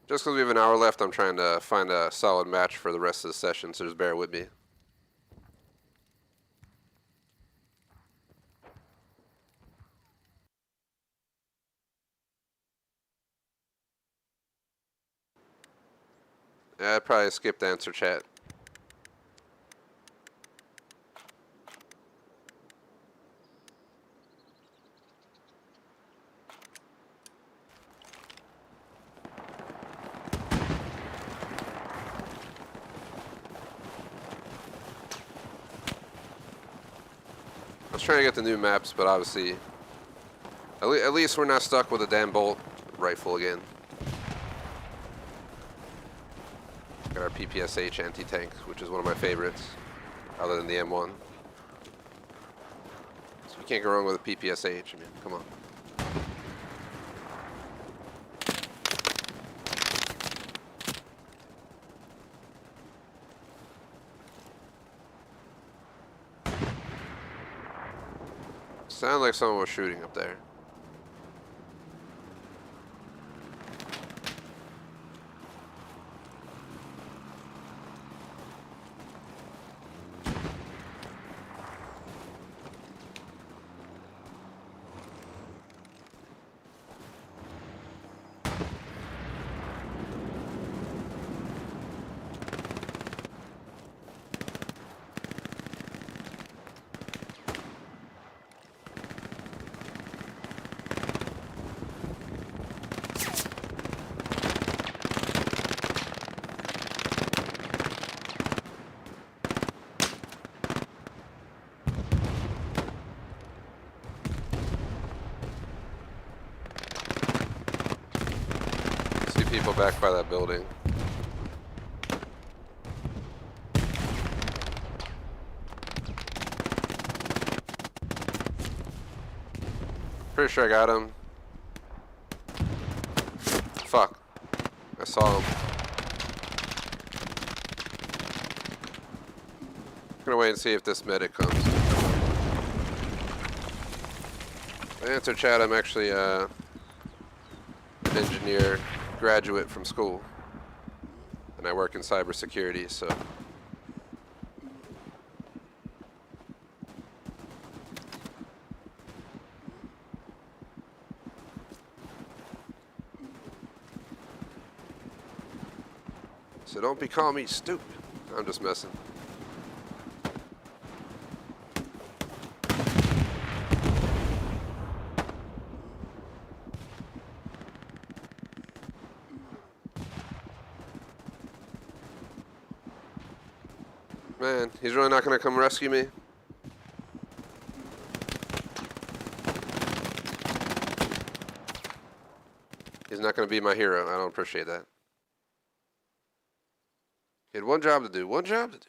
just because we have an hour left, I'm trying to find a solid match for the rest of the session, so just bear with me. Yeah, I'd probably skip the answer chat. I was trying to get the new maps, but obviously, at least we're not stuck with a damn bolt rifle again. Got our PPSH anti-tank, which is one of my favorites, other than the M1. So you can't go wrong with a PPSH. I mean, come on. Sounded like someone was shooting up there. people back by that building. Pretty sure I got him. Fuck. I saw him. I'm gonna wait and see if this medic comes. To answer chat, I'm actually an engineer graduate from school. And I work in cybersecurity, so. So don't be calling me stupid. I'm just messing. Man, he's really not gonna come rescue me? He's not gonna be my hero. I don't appreciate that. He had one job to do. One job to do.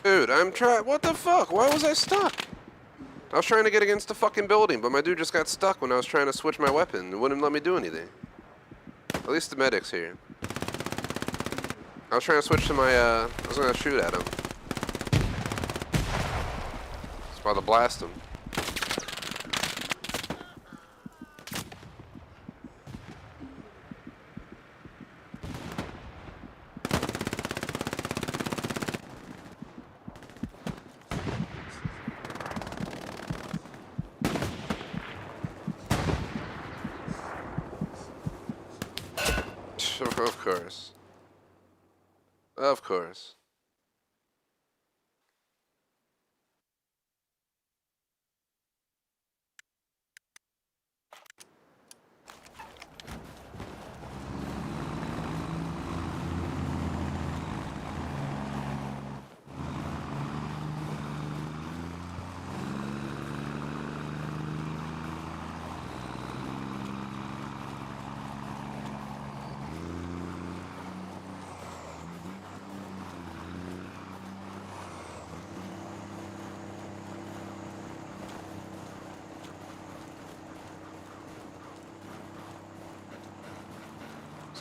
Dude, I'm trying. What the fuck? Why was I stuck? I was trying to get against the fucking building, but my dude just got stuck when I was trying to switch my weapon. It wouldn't let me do anything. At least the medic's here. I was trying to switch to my, I was gonna shoot at him. Just about to blast him. Of course. Of course.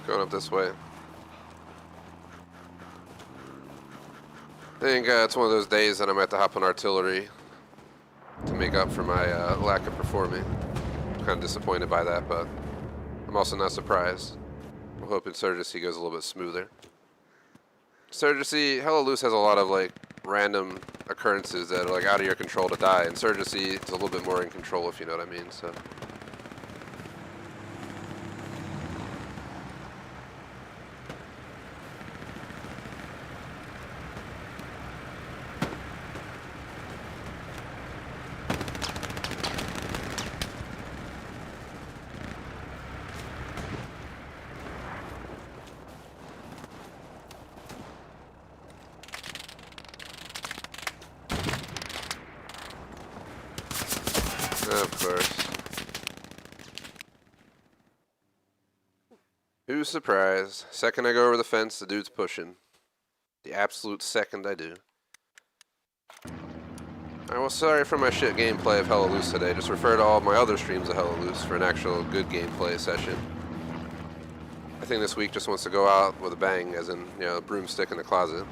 Going up this way. I think it's one of those days that I'm at to hop on artillery to make up for my lack of performing. I'm kind of disappointed by that, but I'm also not surprised. I'm hoping Insurgency goes a little bit smoother. Insurgency, Hella Loose has a lot of like random occurrences that are like out of your control to die. Insurgency is a little bit more in control, if you know what I mean. So. Of course. Who's surprised? Second I go over the fence, the dude's pushing. The absolute second I do. Alright, well, sorry for my shit gameplay of Hella Loose today. Just refer to all my other streams of Hella Loose for an actual good gameplay session. I think this week just wants to go out with a bang, as in, you know, a broomstick in the closet.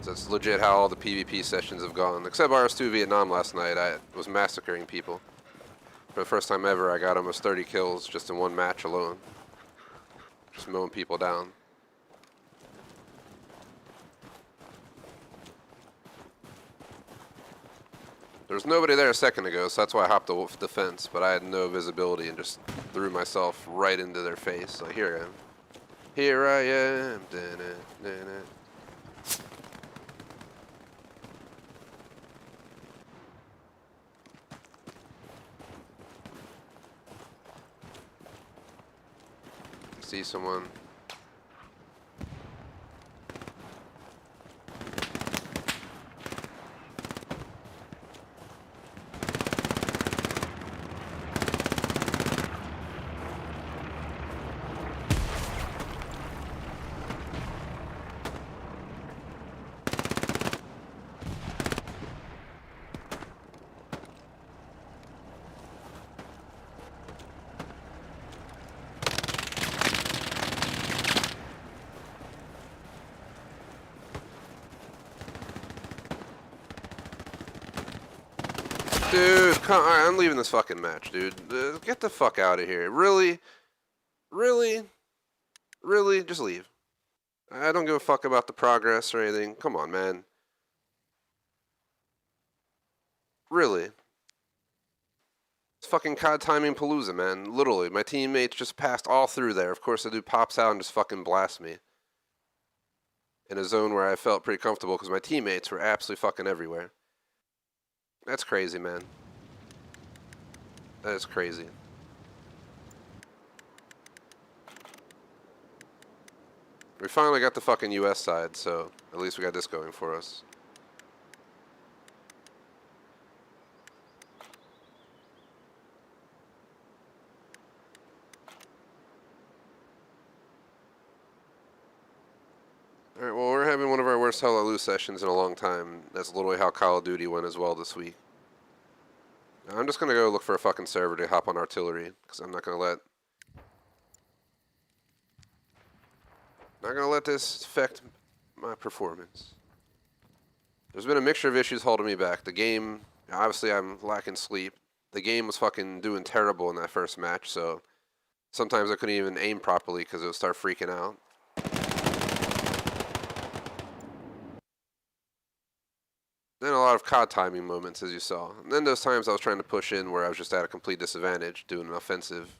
That's legit how all the PvP sessions have gone. Except RS2 Vietnam last night, I was massacring people. For the first time ever, I got almost 30 kills just in one match alone. Just mowing people down. There was nobody there a second ago, so that's why I hopped the fence, but I had no visibility and just threw myself right into their face. Like, here I am. Here I am. See someone. Dude, alright, I'm leaving this fucking match, dude. Get the fuck out of here. Really? Really? Really? Just leave. I don't give a fuck about the progress or anything. Come on, man. Really? It's fucking COD timing palooza, man. Literally, my teammates just passed all through there. Of course, the dude pops out and just fucking blasts me. In a zone where I felt pretty comfortable because my teammates were absolutely fucking everywhere. That's crazy, man. That is crazy. We finally got the fucking US side, so at least we got this going for us. Alright, well, we're having one of our worst Hell Let Loose sessions in a long time. That's literally how Call of Duty went as well this week. Now, I'm just going to go look for a fucking server to hop on artillery, because I'm not going to let this affect my performance. There's been a mixture of issues holding me back. The game, obviously I'm lacking sleep. The game was fucking doing terrible in that first match, so sometimes I couldn't even aim properly because it would start freaking out. Then a lot of COD timing moments, as you saw. And then those times I was trying to push in where I was just at a complete disadvantage, doing an offensive,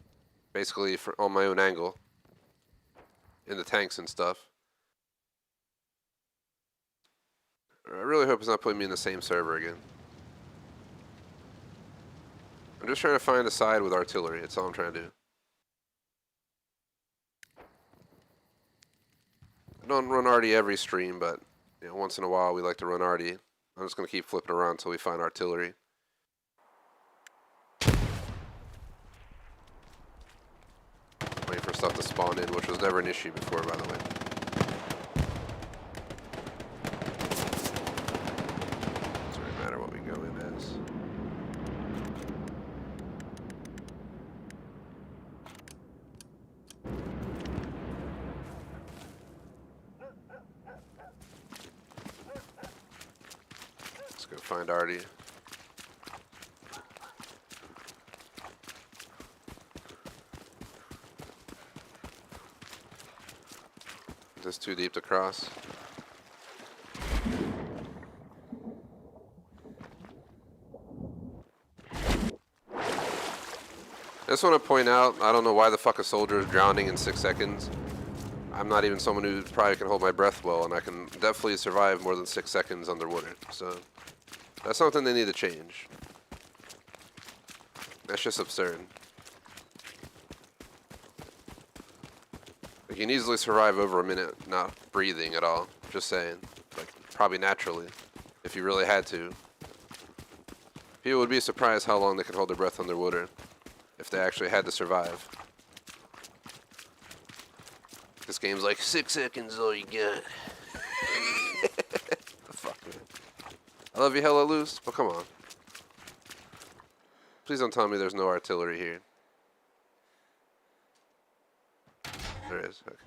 basically on my own angle, in the tanks and stuff. I really hope it's not putting me in the same server again. I'm just trying to find a side with artillery. That's all I'm trying to do. I don't run arty every stream, but you know, once in a while we like to run arty. I'm just going to keep flipping around until we find artillery. Waiting for stuff to spawn in, which was never an issue before, by the way. Doesn't really matter what we go in as. Let's go find Artie. Just too deep to cross. I just want to point out, I don't know why the fuck a soldier is drowning in 6 seconds. I'm not even someone who probably can hold my breath well, and I can definitely survive more than 6 seconds underwater. So that's something they need to change. That's just absurd. You can easily survive over a minute not breathing at all. Just saying. Like, probably naturally, if you really had to. People would be surprised how long they can hold their breath underwater if they actually had to survive. This game's like 6 seconds all you got. Fuck, man. I love you hella loose, but come on. Please don't tell me there's no artillery here. There is, okay.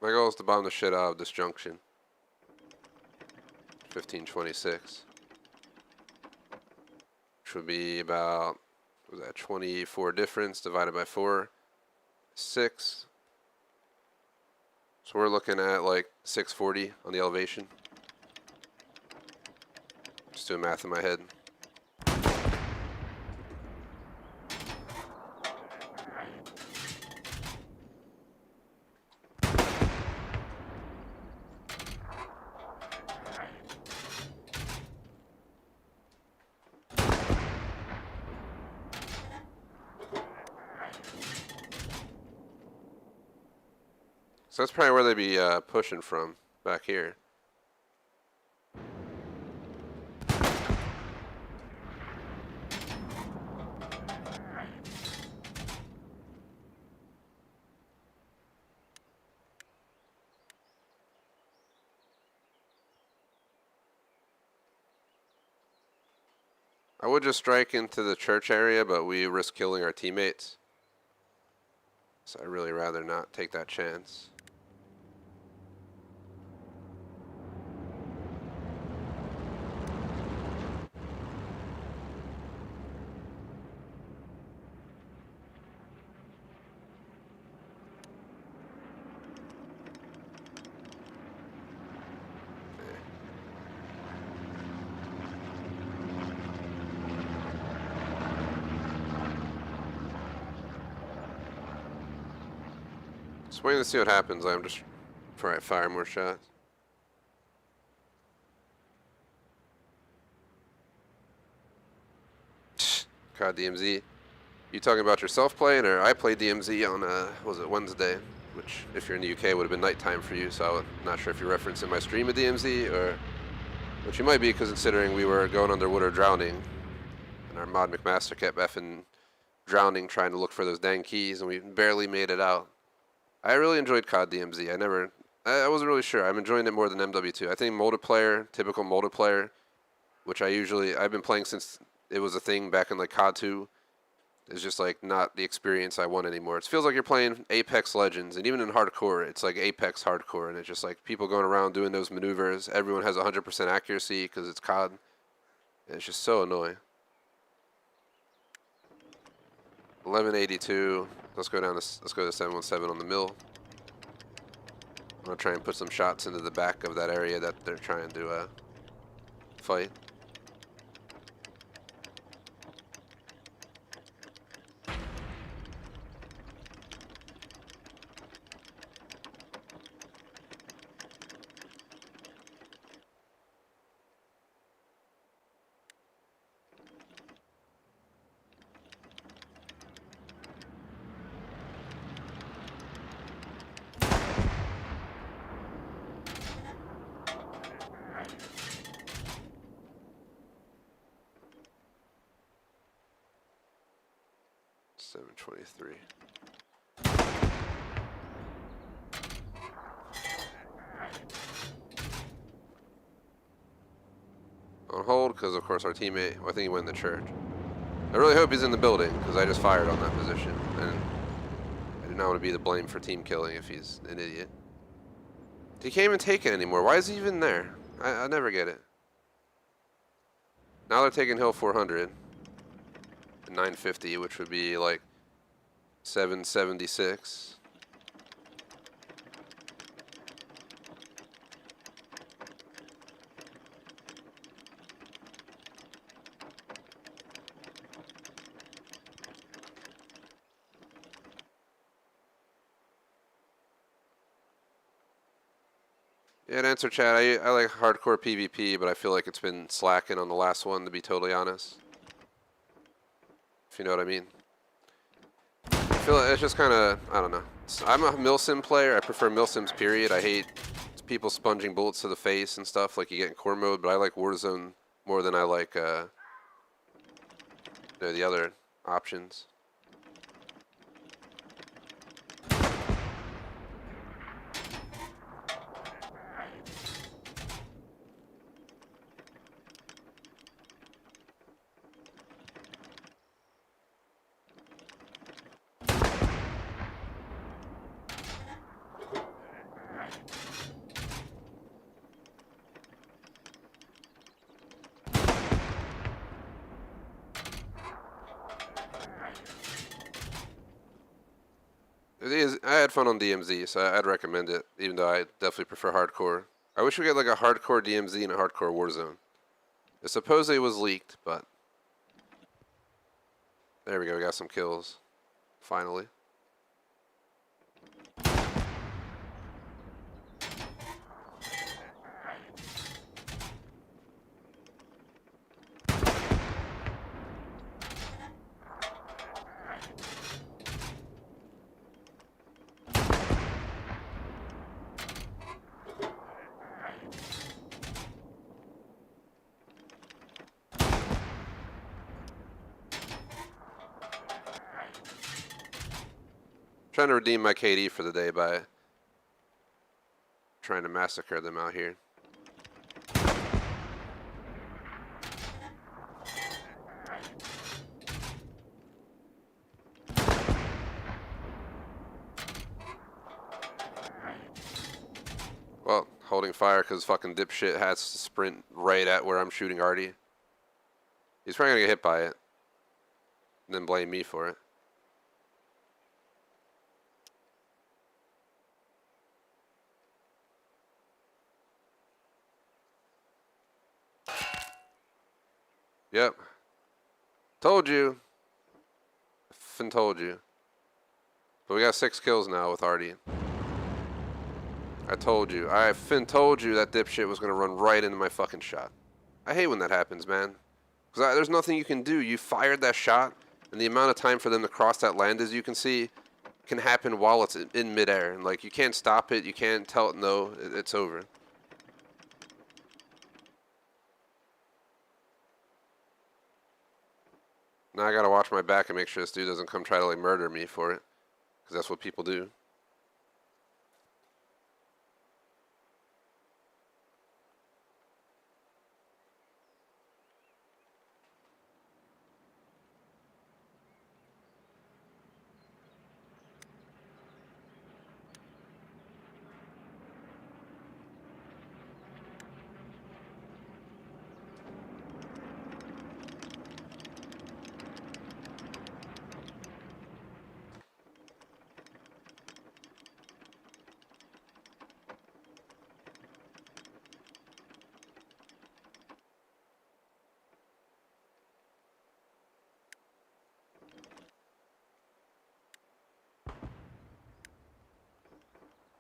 My goal is to bomb the shit out of this junction. 1526. Which would be about, what was that, 24 difference divided by 4. 6. So we're looking at like 640 on the elevation. Just doing math in my head. So that's probably where they'd be pushing from, back here. I would just strike into the church area, but we risk killing our teammates. So I'd really rather not take that chance. Just waiting to see what happens. I'm just trying to fire more shots. COD DMZ. You talking about yourself playing, or I played DMZ on was it Wednesday? Which, if you're in the UK, would have been nighttime for you. So I'm not sure if you're referencing my stream of DMZ, or which you might be, because considering we were going underwater drowning, and our mod McMaster kept effing drowning trying to look for those dang keys, and we barely made it out. I really enjoyed COD DMZ. I wasn't really sure. I'm enjoying it more than MW2. I think multiplayer, typical multiplayer, which I've been playing since it was a thing back in like COD 2, is just like not the experience I want anymore. It feels like you're playing Apex Legends, and even in hardcore, it's like Apex hardcore, and it's just like people going around doing those maneuvers. Everyone has 100% accuracy because it's COD. And it's just so annoying. 1182. Let's go to 717 on the mill. I'm gonna try and put some shots into the back of that area that they're trying to fight. $723. On hold, because of course our teammate, well, I think he went in the church. I really hope he's in the building, because I just fired on that position, and I do not want to be the blame for team killing if he's an idiot. He can't even take it anymore. Why is he even there? I never get it. Now they're taking Hill 400. 950, which would be like 776. Yeah, to answer chat, I like hardcore PvP, but I feel like it's been slacking on the last one, to be totally honest. If you know what I mean. I feel like it's just kind of, I don't know. I'm a milsim player. I prefer milsims, period. I hate people sponging bullets to the face and stuff like you get in core mode, but I like Warzone more than I like the other options. I had fun on DMZ, so I'd recommend it, even though I definitely prefer hardcore. I wish we get like a hardcore DMZ and a hardcore Warzone. It supposedly was leaked, but there we go. We got some kills, finally. Trying to redeem my KD for the day by trying to massacre them out here. Well, holding fire because fucking dipshit has to sprint right at where I'm shooting Artie. He's probably gonna get hit by it, and then blame me for it. Yep. Told you. Fin told you. But we got 6 kills now with Artie. I told you. Fin told you that dipshit was gonna run right into my fucking shot. I hate when that happens, man. Because there's nothing you can do. You fired that shot, and the amount of time for them to cross that land, as you can see, can happen while it's in midair. And like, you can't stop it. You can't tell it no. It's over. Now I gotta watch my back and make sure this dude doesn't come try to like murder me for it. Because that's what people do.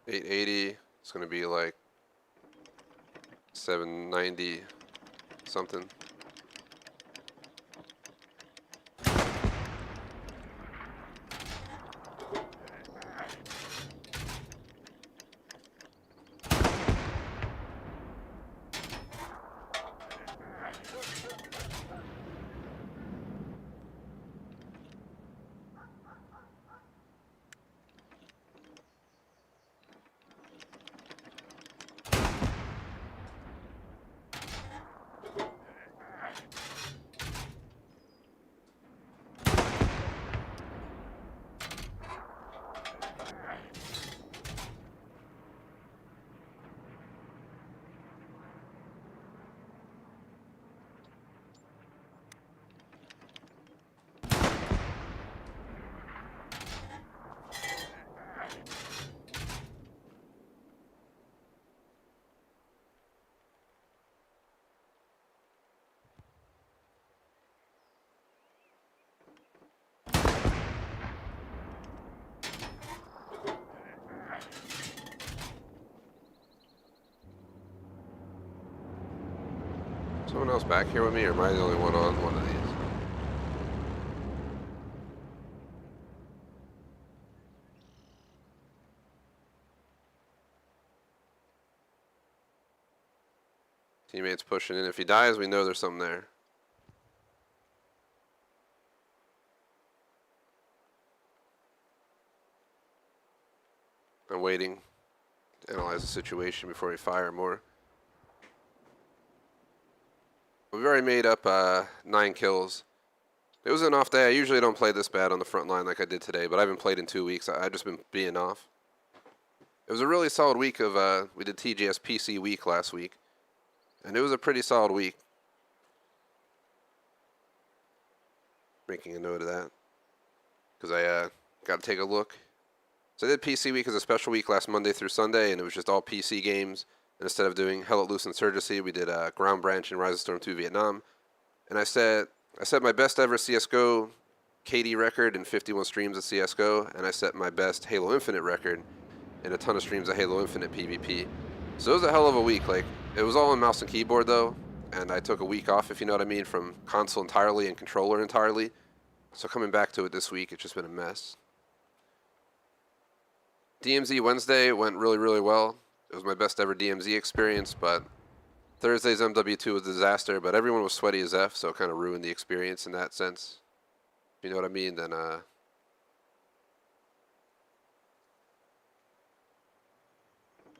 $880. It's gonna be like $790 something. Someone else back here with me, or am I the only one on one of these? Teammates pushing in. If he dies, we know there's something there. I'm waiting to analyze the situation before we fire more. We've already made up 9 kills. It was an off day. I usually don't play this bad on the front line like I did today, but I haven't played in 2 weeks. I've just been being off. It was a really solid week of, we did TGS PC week last week, and it was a pretty solid week. Making a note of that, because I got to take a look, So I did PC week as a special week last Monday through Sunday, and it was just all PC games. And instead of doing Hell Let Loose Insurgency, we did Ground Branch and Rise of Storm 2 Vietnam. And I set my best ever CSGO KD record in 51 streams of CSGO, and I set my best Halo Infinite record in a ton of streams of Halo Infinite PvP. So it was a hell of a week. Like, it was all on mouse and keyboard though, and I took a week off, if you know what I mean, from console entirely and controller entirely. So coming back to it this week, it's just been a mess. DMZ Wednesday went really, really well. It was my best ever DMZ experience, but Thursday's MW2 was a disaster, but everyone was sweaty as F, so it kind of ruined the experience in that sense. If you know what I mean, then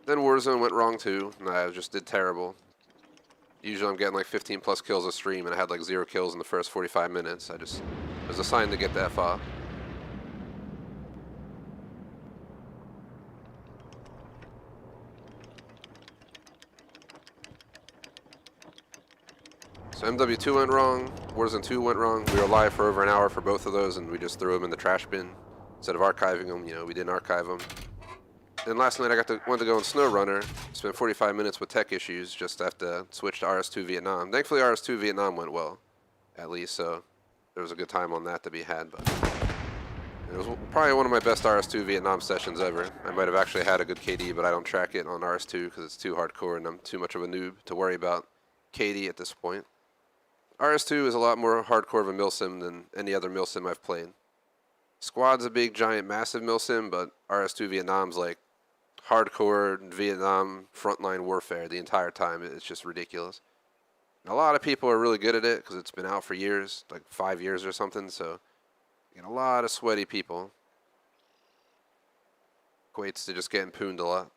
Warzone went wrong too, and I just did terrible. Usually I'm getting like 15 plus kills a stream, and I had like 0 kills in the first 45 minutes. It was a sign to get the F off. So MW2 went wrong, Warzone 2 went wrong. We were live for over an hour for both of those, and we just threw them in the trash bin. Instead of archiving them, you know, we didn't archive them. Then last night I wanted to go on SnowRunner, spent 45 minutes with tech issues just to have to switch to RS2 Vietnam. Thankfully RS2 Vietnam went well, at least, so there was a good time on that to be had. But it was probably one of my best RS2 Vietnam sessions ever. I might have actually had a good KD, but I don't track it on RS2 because it's too hardcore and I'm too much of a noob to worry about KD at this point. RS2 is a lot more hardcore of a milsim than any other milsim I've played. Squad's a big, giant, massive milsim, but RS2 Vietnam's like hardcore Vietnam frontline warfare the entire time. It's just ridiculous. And a lot of people are really good at it because it's been out for years, like 5 years or something, so you get a lot of sweaty people. Equates to just getting pooned a lot.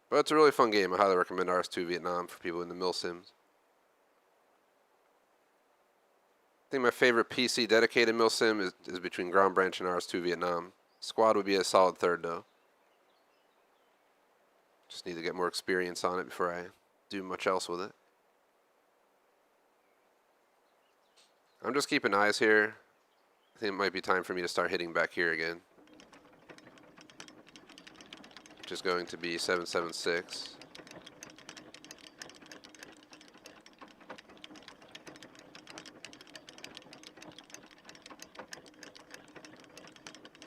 But it's a really fun game. I highly recommend RS2 Vietnam for people in the milsims. I think my favorite PC dedicated milsim is between Ground Branch and RS2 Vietnam. Squad would be a solid third though. Just need to get more experience on it before I do much else with it. I'm just keeping eyes here. I think it might be time for me to start hitting back here again. Which is going to be 776.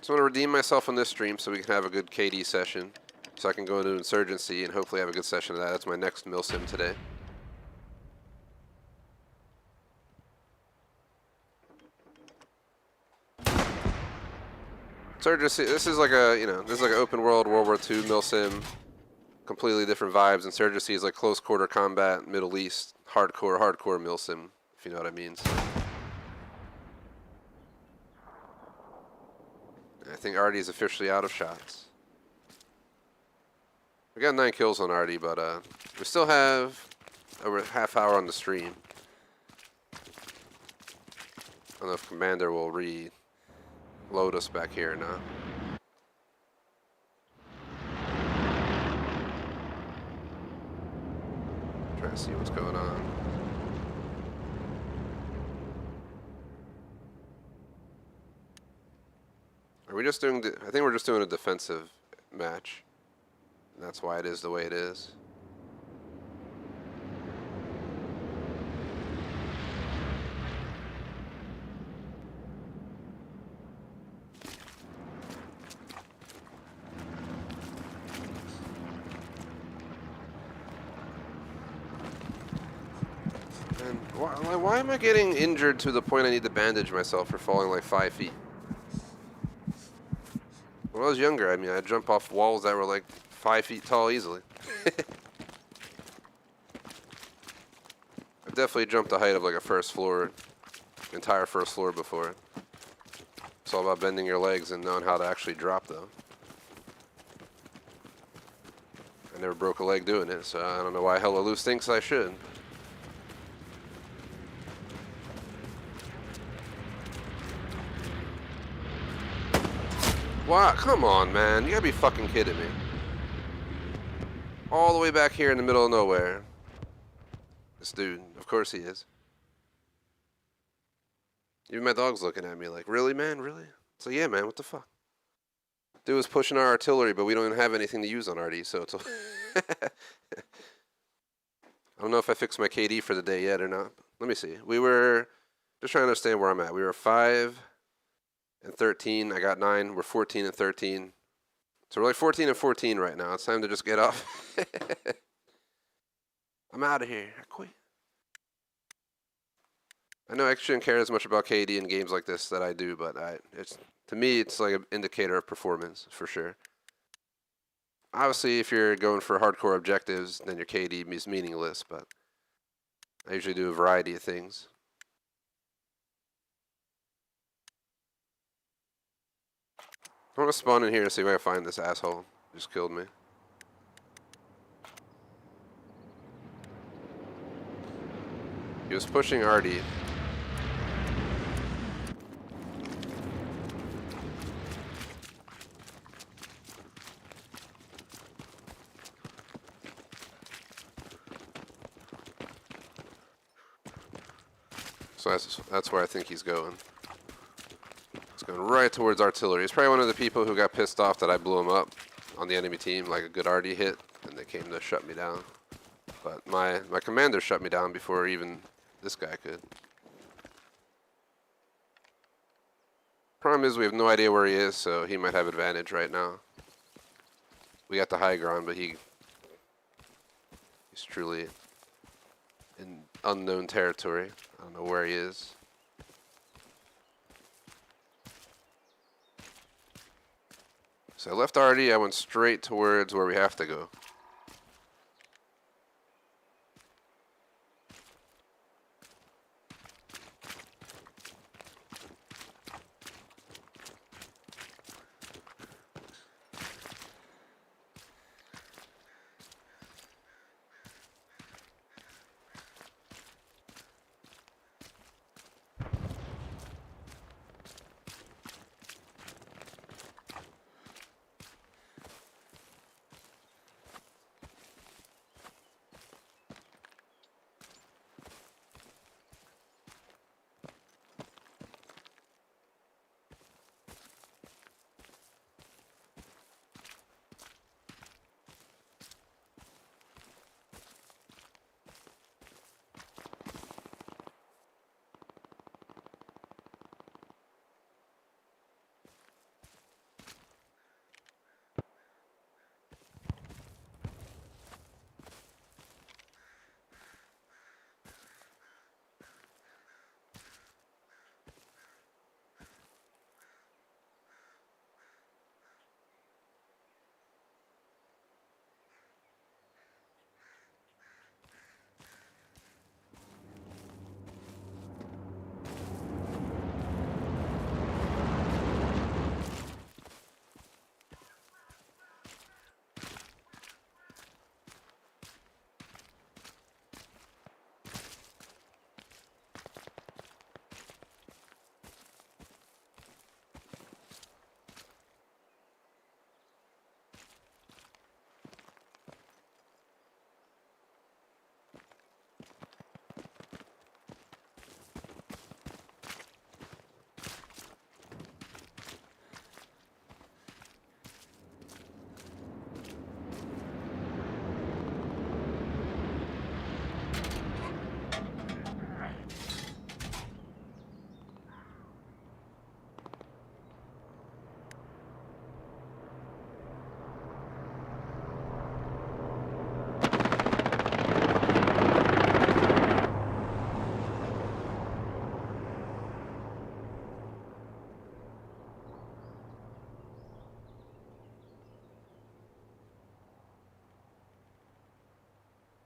So I'm going to redeem myself on this stream so we can have a good KD session. So I can go into Insurgency and hopefully have a good session of that. That's my next milsim today. Insurgency, this is like a, this is like an open world World War II milsim. Completely different vibes. Insurgency is like close quarter combat, Middle East, hardcore milsim, if you know what I mean. So I think Artie is officially out of shots. We got 9 kills on Artie, but we still have over a half hour on the stream. I don't know if Commander will reload us back here or not. Trying to see what's going on. Are we just doing? I think we're just doing a defensive match. And that's why it is the way it is. And why am I getting injured to the point I need to bandage myself for falling like 5 feet? When I was younger, I mean, I'd jump off walls that were like 5 feet tall easily. I've definitely jumped the height of like a entire first floor before. It's all about bending your legs and knowing how to actually drop though. I never broke a leg doing it, so I don't know why Hella Loose thinks I should. Wow, come on, man. You gotta be fucking kidding me. All the way back here in the middle of nowhere. This dude, of course he is. Even my dog's looking at me like, really, man? Really? It's like, yeah, man, what the fuck? Dude was pushing our artillery, but we don't even have anything to use on RD, so it's... I don't know if I fixed my KD for the day yet or not. Let me see. We were... Just trying to understand where I'm at. We were 5 and 13. I got 9. We're 14 and 13. So we're like 14 and 14 right now. It's time to just get off. I'm out of here. I quit. I know I shouldn't care as much about KD in games like this that I do, but it's to me, it's like an indicator of performance, for sure. Obviously, if you're going for hardcore objectives, then your KD is meaningless, but I usually do a variety of things. I want to spawn in here and see if I can find this asshole. Just killed me. He was pushing RD. So that's where I think he's going. He's going right towards artillery. He's probably one of the people who got pissed off that I blew him up on the enemy team, like a good RD hit, and they came to shut me down. But my commander shut me down before even this guy could. Problem is we have no idea where he is, so he might have advantage right now. We got the high ground, but he's truly in unknown territory. I don't know where he is. So I left RD, I went straight towards where we have to go.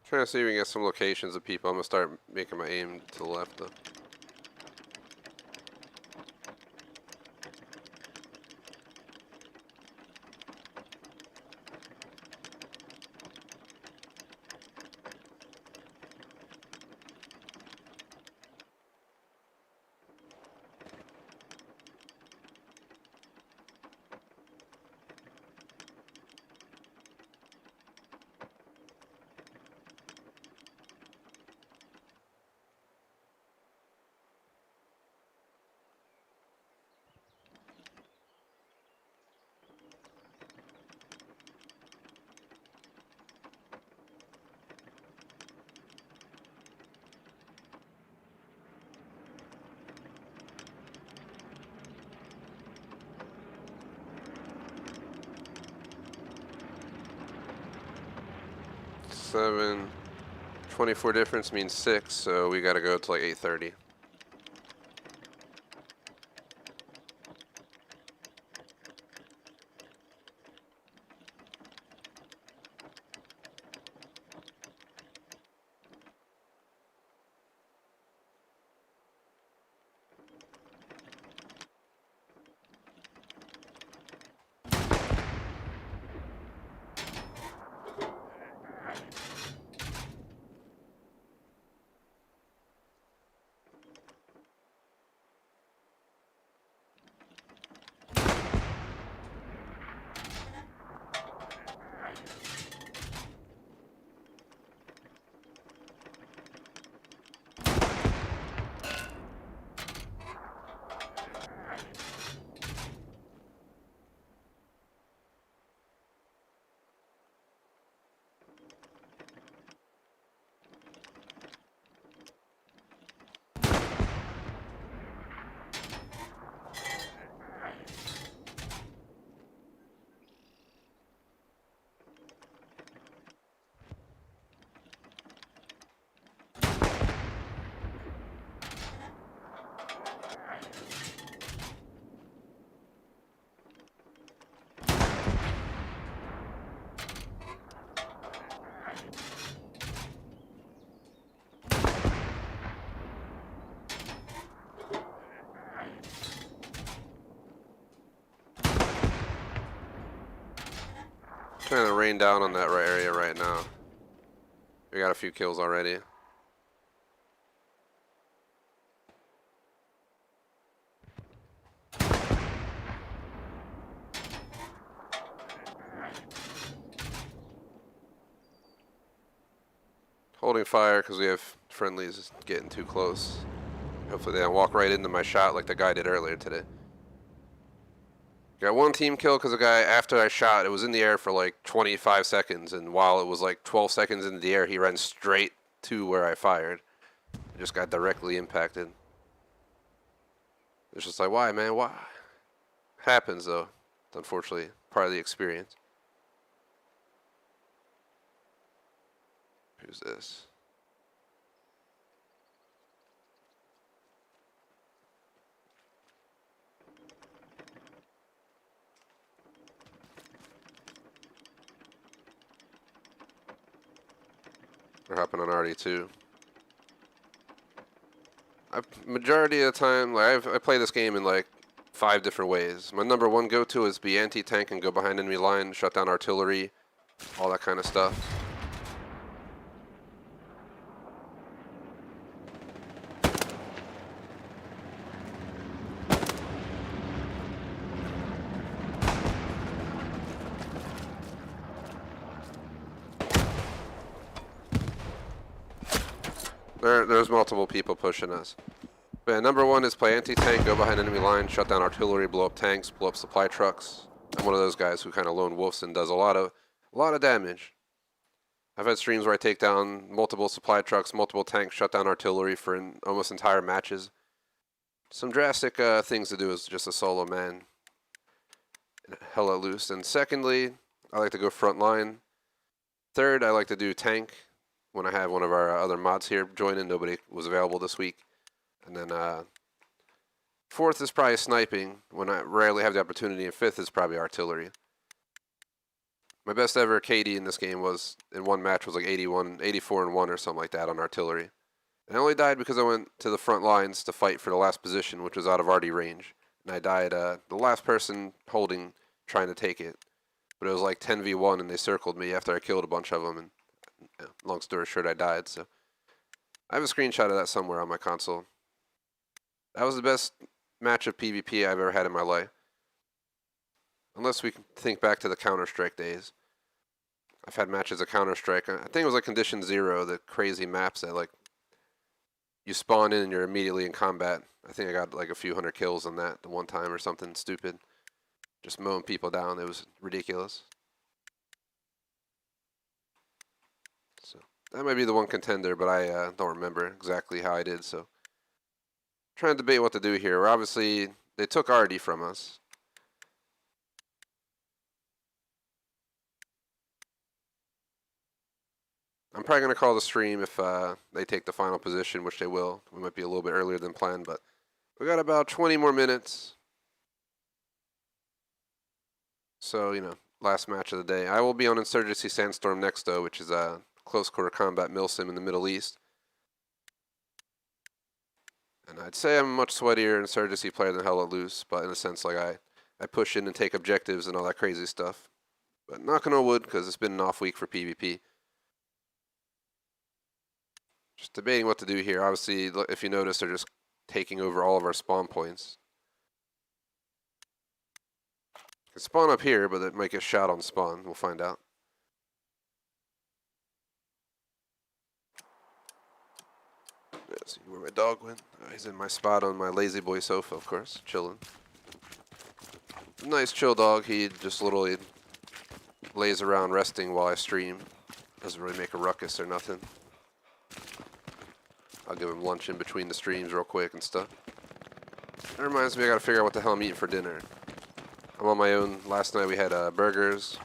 Trying to see if we can get some locations of people. I'm gonna start making my aim to the left though. 7, 24 difference means 6, so we gotta go to like 8:30. Trying to rain down on that right area right now. We got a few kills already. Holding fire because we have friendlies getting too close. Hopefully they don't walk right into my shot like the guy did earlier today. Got one team kill because the guy, after I shot, it was in the air for like 25 seconds, and while it was like 12 seconds in the air, he ran straight to where I fired. I just got directly impacted. It's just like, why, man? Why? Happens, though. It's unfortunately part of the experience. Who's this? We're hopping on RD2. Majority of the time, like I play this game in like 5 different ways. My number one go-to is be anti-tank and go behind enemy line, shut down artillery, all that kind of stuff. There's multiple people pushing us. But yeah, number one is play anti-tank, go behind enemy line, shut down artillery, blow up tanks, blow up supply trucks. I'm one of those guys who kind of lone wolfs and does a lot of damage. I've had streams where I take down multiple supply trucks, multiple tanks, shut down artillery for almost entire matches. Some drastic things to do as just a solo man. Hella loose. And secondly, I like to go front line. Third, I like to do tank. When I have one of our other mods here join in, nobody was available this week. And then fourth is probably sniping, when I rarely have the opportunity, and fifth is probably artillery. My best ever KD in this game was, in one match, was like 84 and 1 or something like that on artillery. And I only died because I went to the front lines to fight for the last position, which was out of RD range. And I died, the last person holding, trying to take it. But it was like 10v1 and they circled me after I killed a bunch of them, and long story short, I died. So I have a screenshot of that somewhere on my console. That was the best match of PvP I've ever had in my life. Unless we can think back to the Counter-Strike days. I've had matches of Counter-Strike. I think it was like Condition Zero, the crazy maps that like you spawn in and you're immediately in combat. I think I got like a few hundred kills on that the one time or something stupid. Just mowing people down. It was ridiculous. So that might be the one contender, but I don't remember exactly how I did. So trying to debate what to do here. We're obviously, they took RD from us. I'm probably going to call the stream if they take the final position, which they will. We might be a little bit earlier than planned, but we got about 20 more minutes. So, you know, last match of the day. I will be on Insurgency Sandstorm next, though, which is a close quarter combat milsim in the Middle East. And I'd say I'm a much sweatier Insurgency player than Hella Loose, but in a sense, like, I push in and take objectives and all that crazy stuff. But knocking on wood, because it's been an off week for PvP. Just debating what to do here. Obviously, if you notice, they're just taking over all of our spawn points. Can spawn up here, but it might get shot on spawn. We'll find out. Let's see where my dog went. Oh, he's in my spot on my lazy boy sofa, of course, chilling. Nice chill dog. He just literally lays around resting while I stream. Doesn't really make a ruckus or nothing. I'll give him lunch in between the streams real quick and stuff. That reminds me, I gotta figure out what the hell I'm eating for dinner. I'm on my own. Last night we had burgers.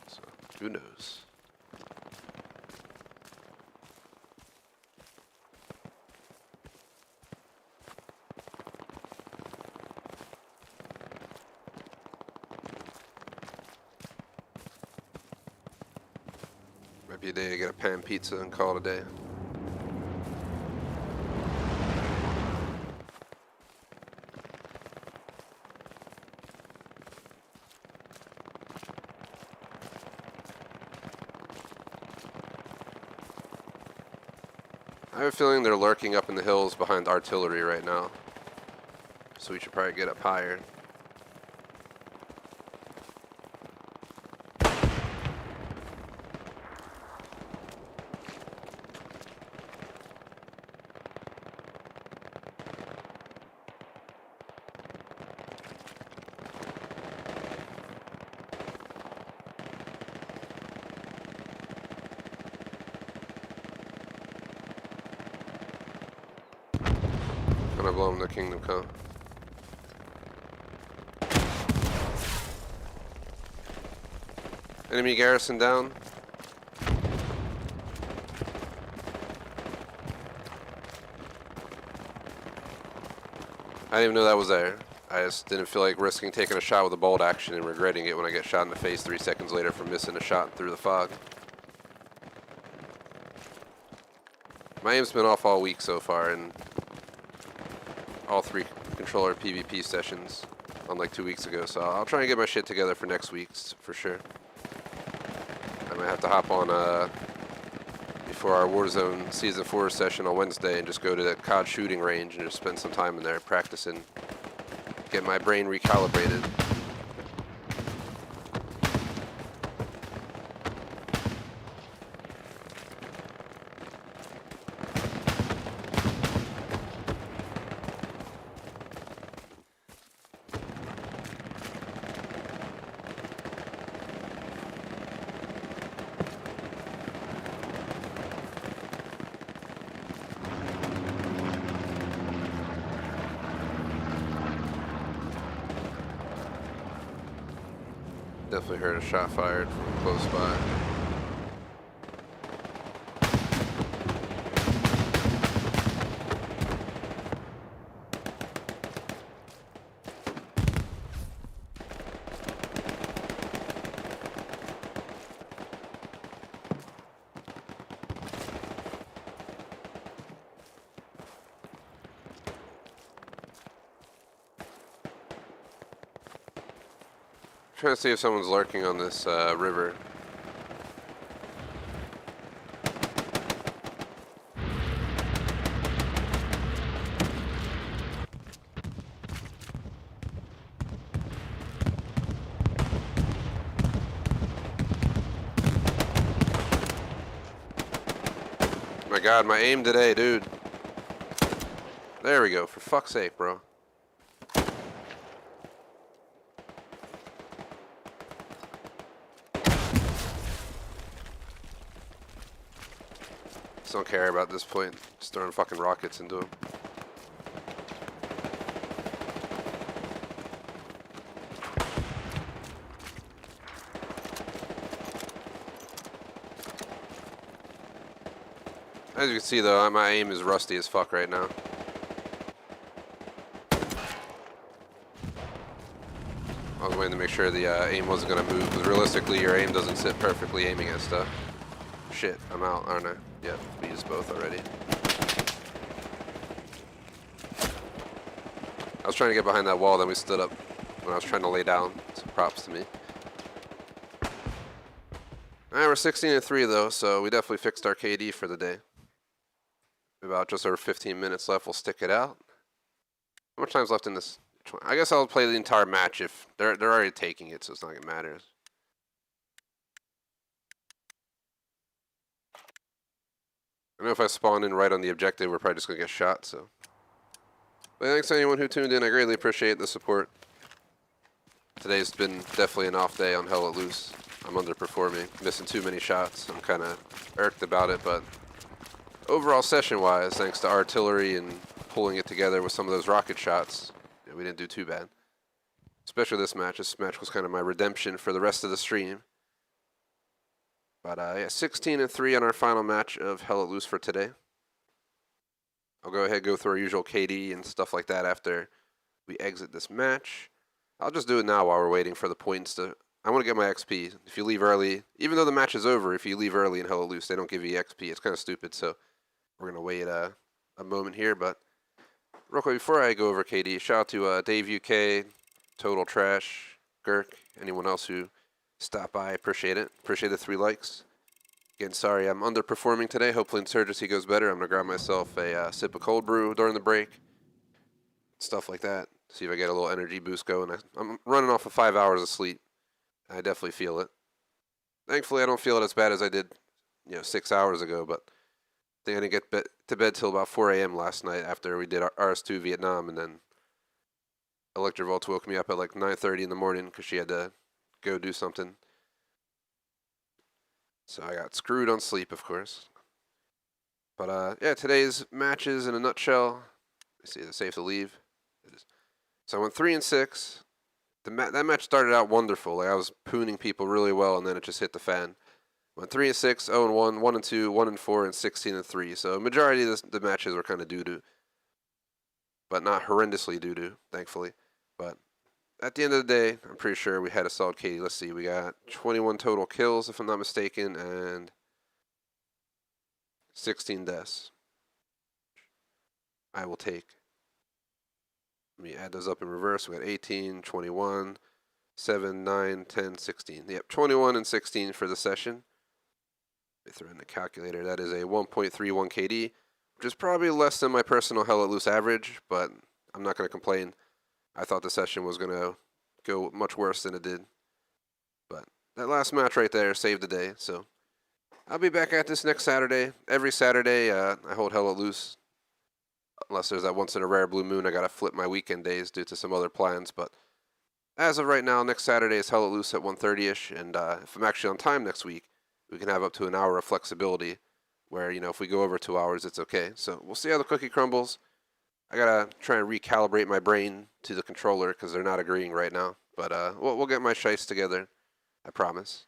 So, who knows? Might be a day to get a pan pizza and call it a day. I have a feeling they're lurking up in the hills behind artillery right now. So we should probably get up higher. Gonna blow them to Kingdom Come. Enemy garrison down. I didn't even know that was there. I just didn't feel like risking taking a shot with a bolt action and regretting it when I get shot in the face 3 seconds later for missing a shot through the fog. My aim's been off all week so far, and all 3 controller PvP sessions on like 2 weeks ago, so I'll try and get my shit together for next week's for sure. I might have to hop on before our Warzone Season 4 session on Wednesday and just go to the COD shooting range and just spend some time in there practicing, get my brain recalibrated. Definitely heard a shot fired from close by. Trying to see if someone's lurking on this river. My God, my aim today, dude. There we go, for fuck's sake, bro. Don't care about this point. Just throwing fucking rockets into him. As you can see though, my aim is rusty as fuck right now. I was waiting to make sure the aim wasn't going to move, because realistically your aim doesn't sit perfectly aiming at stuff. Shit, I'm out, aren't I? Yep, we used both already. I was trying to get behind that wall, then we stood up when I was trying to lay down. So props to me. Alright, we're 16-3 though, so we definitely fixed our KD for the day. About just over 15 minutes left, we'll stick it out. How much time's left in this? I guess I'll play the entire match if they're already taking it, so it's not gonna matter. I know if I spawn in right on the objective, we're probably just gonna get shot, so. But thanks to anyone who tuned in, I greatly appreciate the support. Today's been definitely an off day on Hell Let Loose. I'm underperforming, missing too many shots. I'm kinda irked about it, but overall session-wise, thanks to artillery and pulling it together with some of those rocket shots, we didn't do too bad. Especially this match. This match was kind of my redemption for the rest of the stream. But yeah, 16-3 on our final match of Hell Let Loose for today. I'll go ahead and go through our usual KD and stuff like that after we exit this match. I'll just do it now while we're waiting for the points to... I want to get my XP. If you leave early, even though the match is over, if you leave early in Hell Let Loose, they don't give you XP. It's kind of stupid, so we're going to wait a moment here, but... Real quick, before I go over KD, shout out to Dave UK, Total Trash, Girk, anyone else who stopped by. Appreciate it. Appreciate the 3 likes. Again, sorry I'm underperforming today. Hopefully Insurgency goes better. I'm going to grab myself a sip of cold brew during the break. Stuff like that. See if I get a little energy boost going. I'm running off of 5 hours of sleep. I definitely feel it. Thankfully, I don't feel it as bad as I did, 6 hours ago, but I think I didn't get to bed till about 4 a.m. last night after we did RS2 Vietnam, and then Electrovolt woke me up at like 9:30 in the morning because she had to go do something. So I got screwed on sleep, of course. But yeah, today's matches in a nutshell. Let's see, is it safe to leave? It is. So I went 3-6. That match started out wonderful. Like I was pooning people really well, and then it just hit the fan. Went 3-6, 0-1, 1-2, 1-4, and 16-3. So majority of the matches were kind of doo-doo, but not horrendously doo-doo, thankfully. But at the end of the day, I'm pretty sure we had a solid KD. Let's see, we got 21 total kills, if I'm not mistaken, and 16 deaths. I will take. Let me add those up in reverse. We got 18, 21, 7, 9, 10, 16. Yep, 21 and 16 for the session. Let me throw in the calculator. That is a 1.31 KD, which is probably less than my personal Hell Let Loose average, but I'm not going to complain. I thought the session was going to go much worse than it did. But that last match right there saved the day, so I'll be back at this next Saturday. Every Saturday, I hold Hell Let Loose. Unless there's that once in a rare blue moon, I got to flip my weekend days due to some other plans. But as of right now, next Saturday is Hell Let Loose at 1:30ish, and if I'm actually on time next week, we can have up to an hour of flexibility where, if we go over 2 hours, it's okay. So we'll see how the cookie crumbles. I got to try and recalibrate my brain to the controller because they're not agreeing right now. But we'll get my shites together, I promise.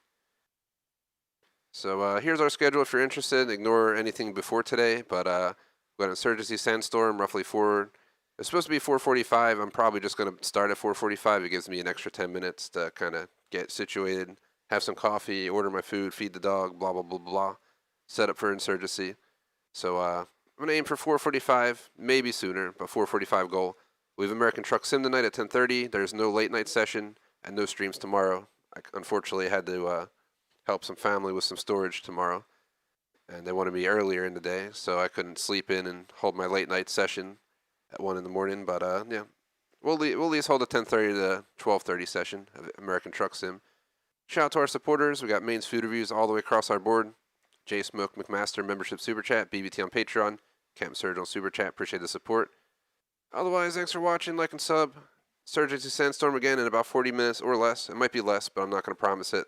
So here's our schedule if you're interested. Ignore anything before today, but we got Insurgency Sandstorm, roughly 4. It's supposed to be 4:45. I'm probably just going to start at 4:45. It gives me an extra 10 minutes to kind of get situated, have some coffee, order my food, feed the dog, blah, blah, blah, blah. Set up for Insurgency. So I'm going to aim for 4:45, maybe sooner, but 4:45 goal. We have American Truck Sim tonight at 10:30. There's no late night session and no streams tomorrow. I unfortunately had to help some family with some storage tomorrow, and they wanted me earlier in the day, so I couldn't sleep in and hold my late night session at 1 in the morning. But yeah, we'll at least hold a 10:30 to 12:30 session of American Truck Sim. Shout out to our supporters. We got Maine's food reviews all the way across our board. J Smoke McMaster membership super chat, BBT on Patreon, Camp Surge on super chat. Appreciate the support. Otherwise, thanks for watching, like and sub. Insurgency Sandstorm again in about 40 minutes or less. It might be less, but I'm not going to promise it.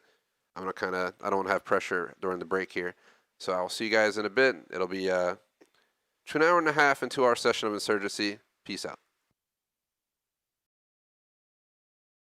I don't want to have pressure during the break here. So I'll see you guys in a bit. It'll be to an hour and a half and 2 hour session of Insurgency. Peace out.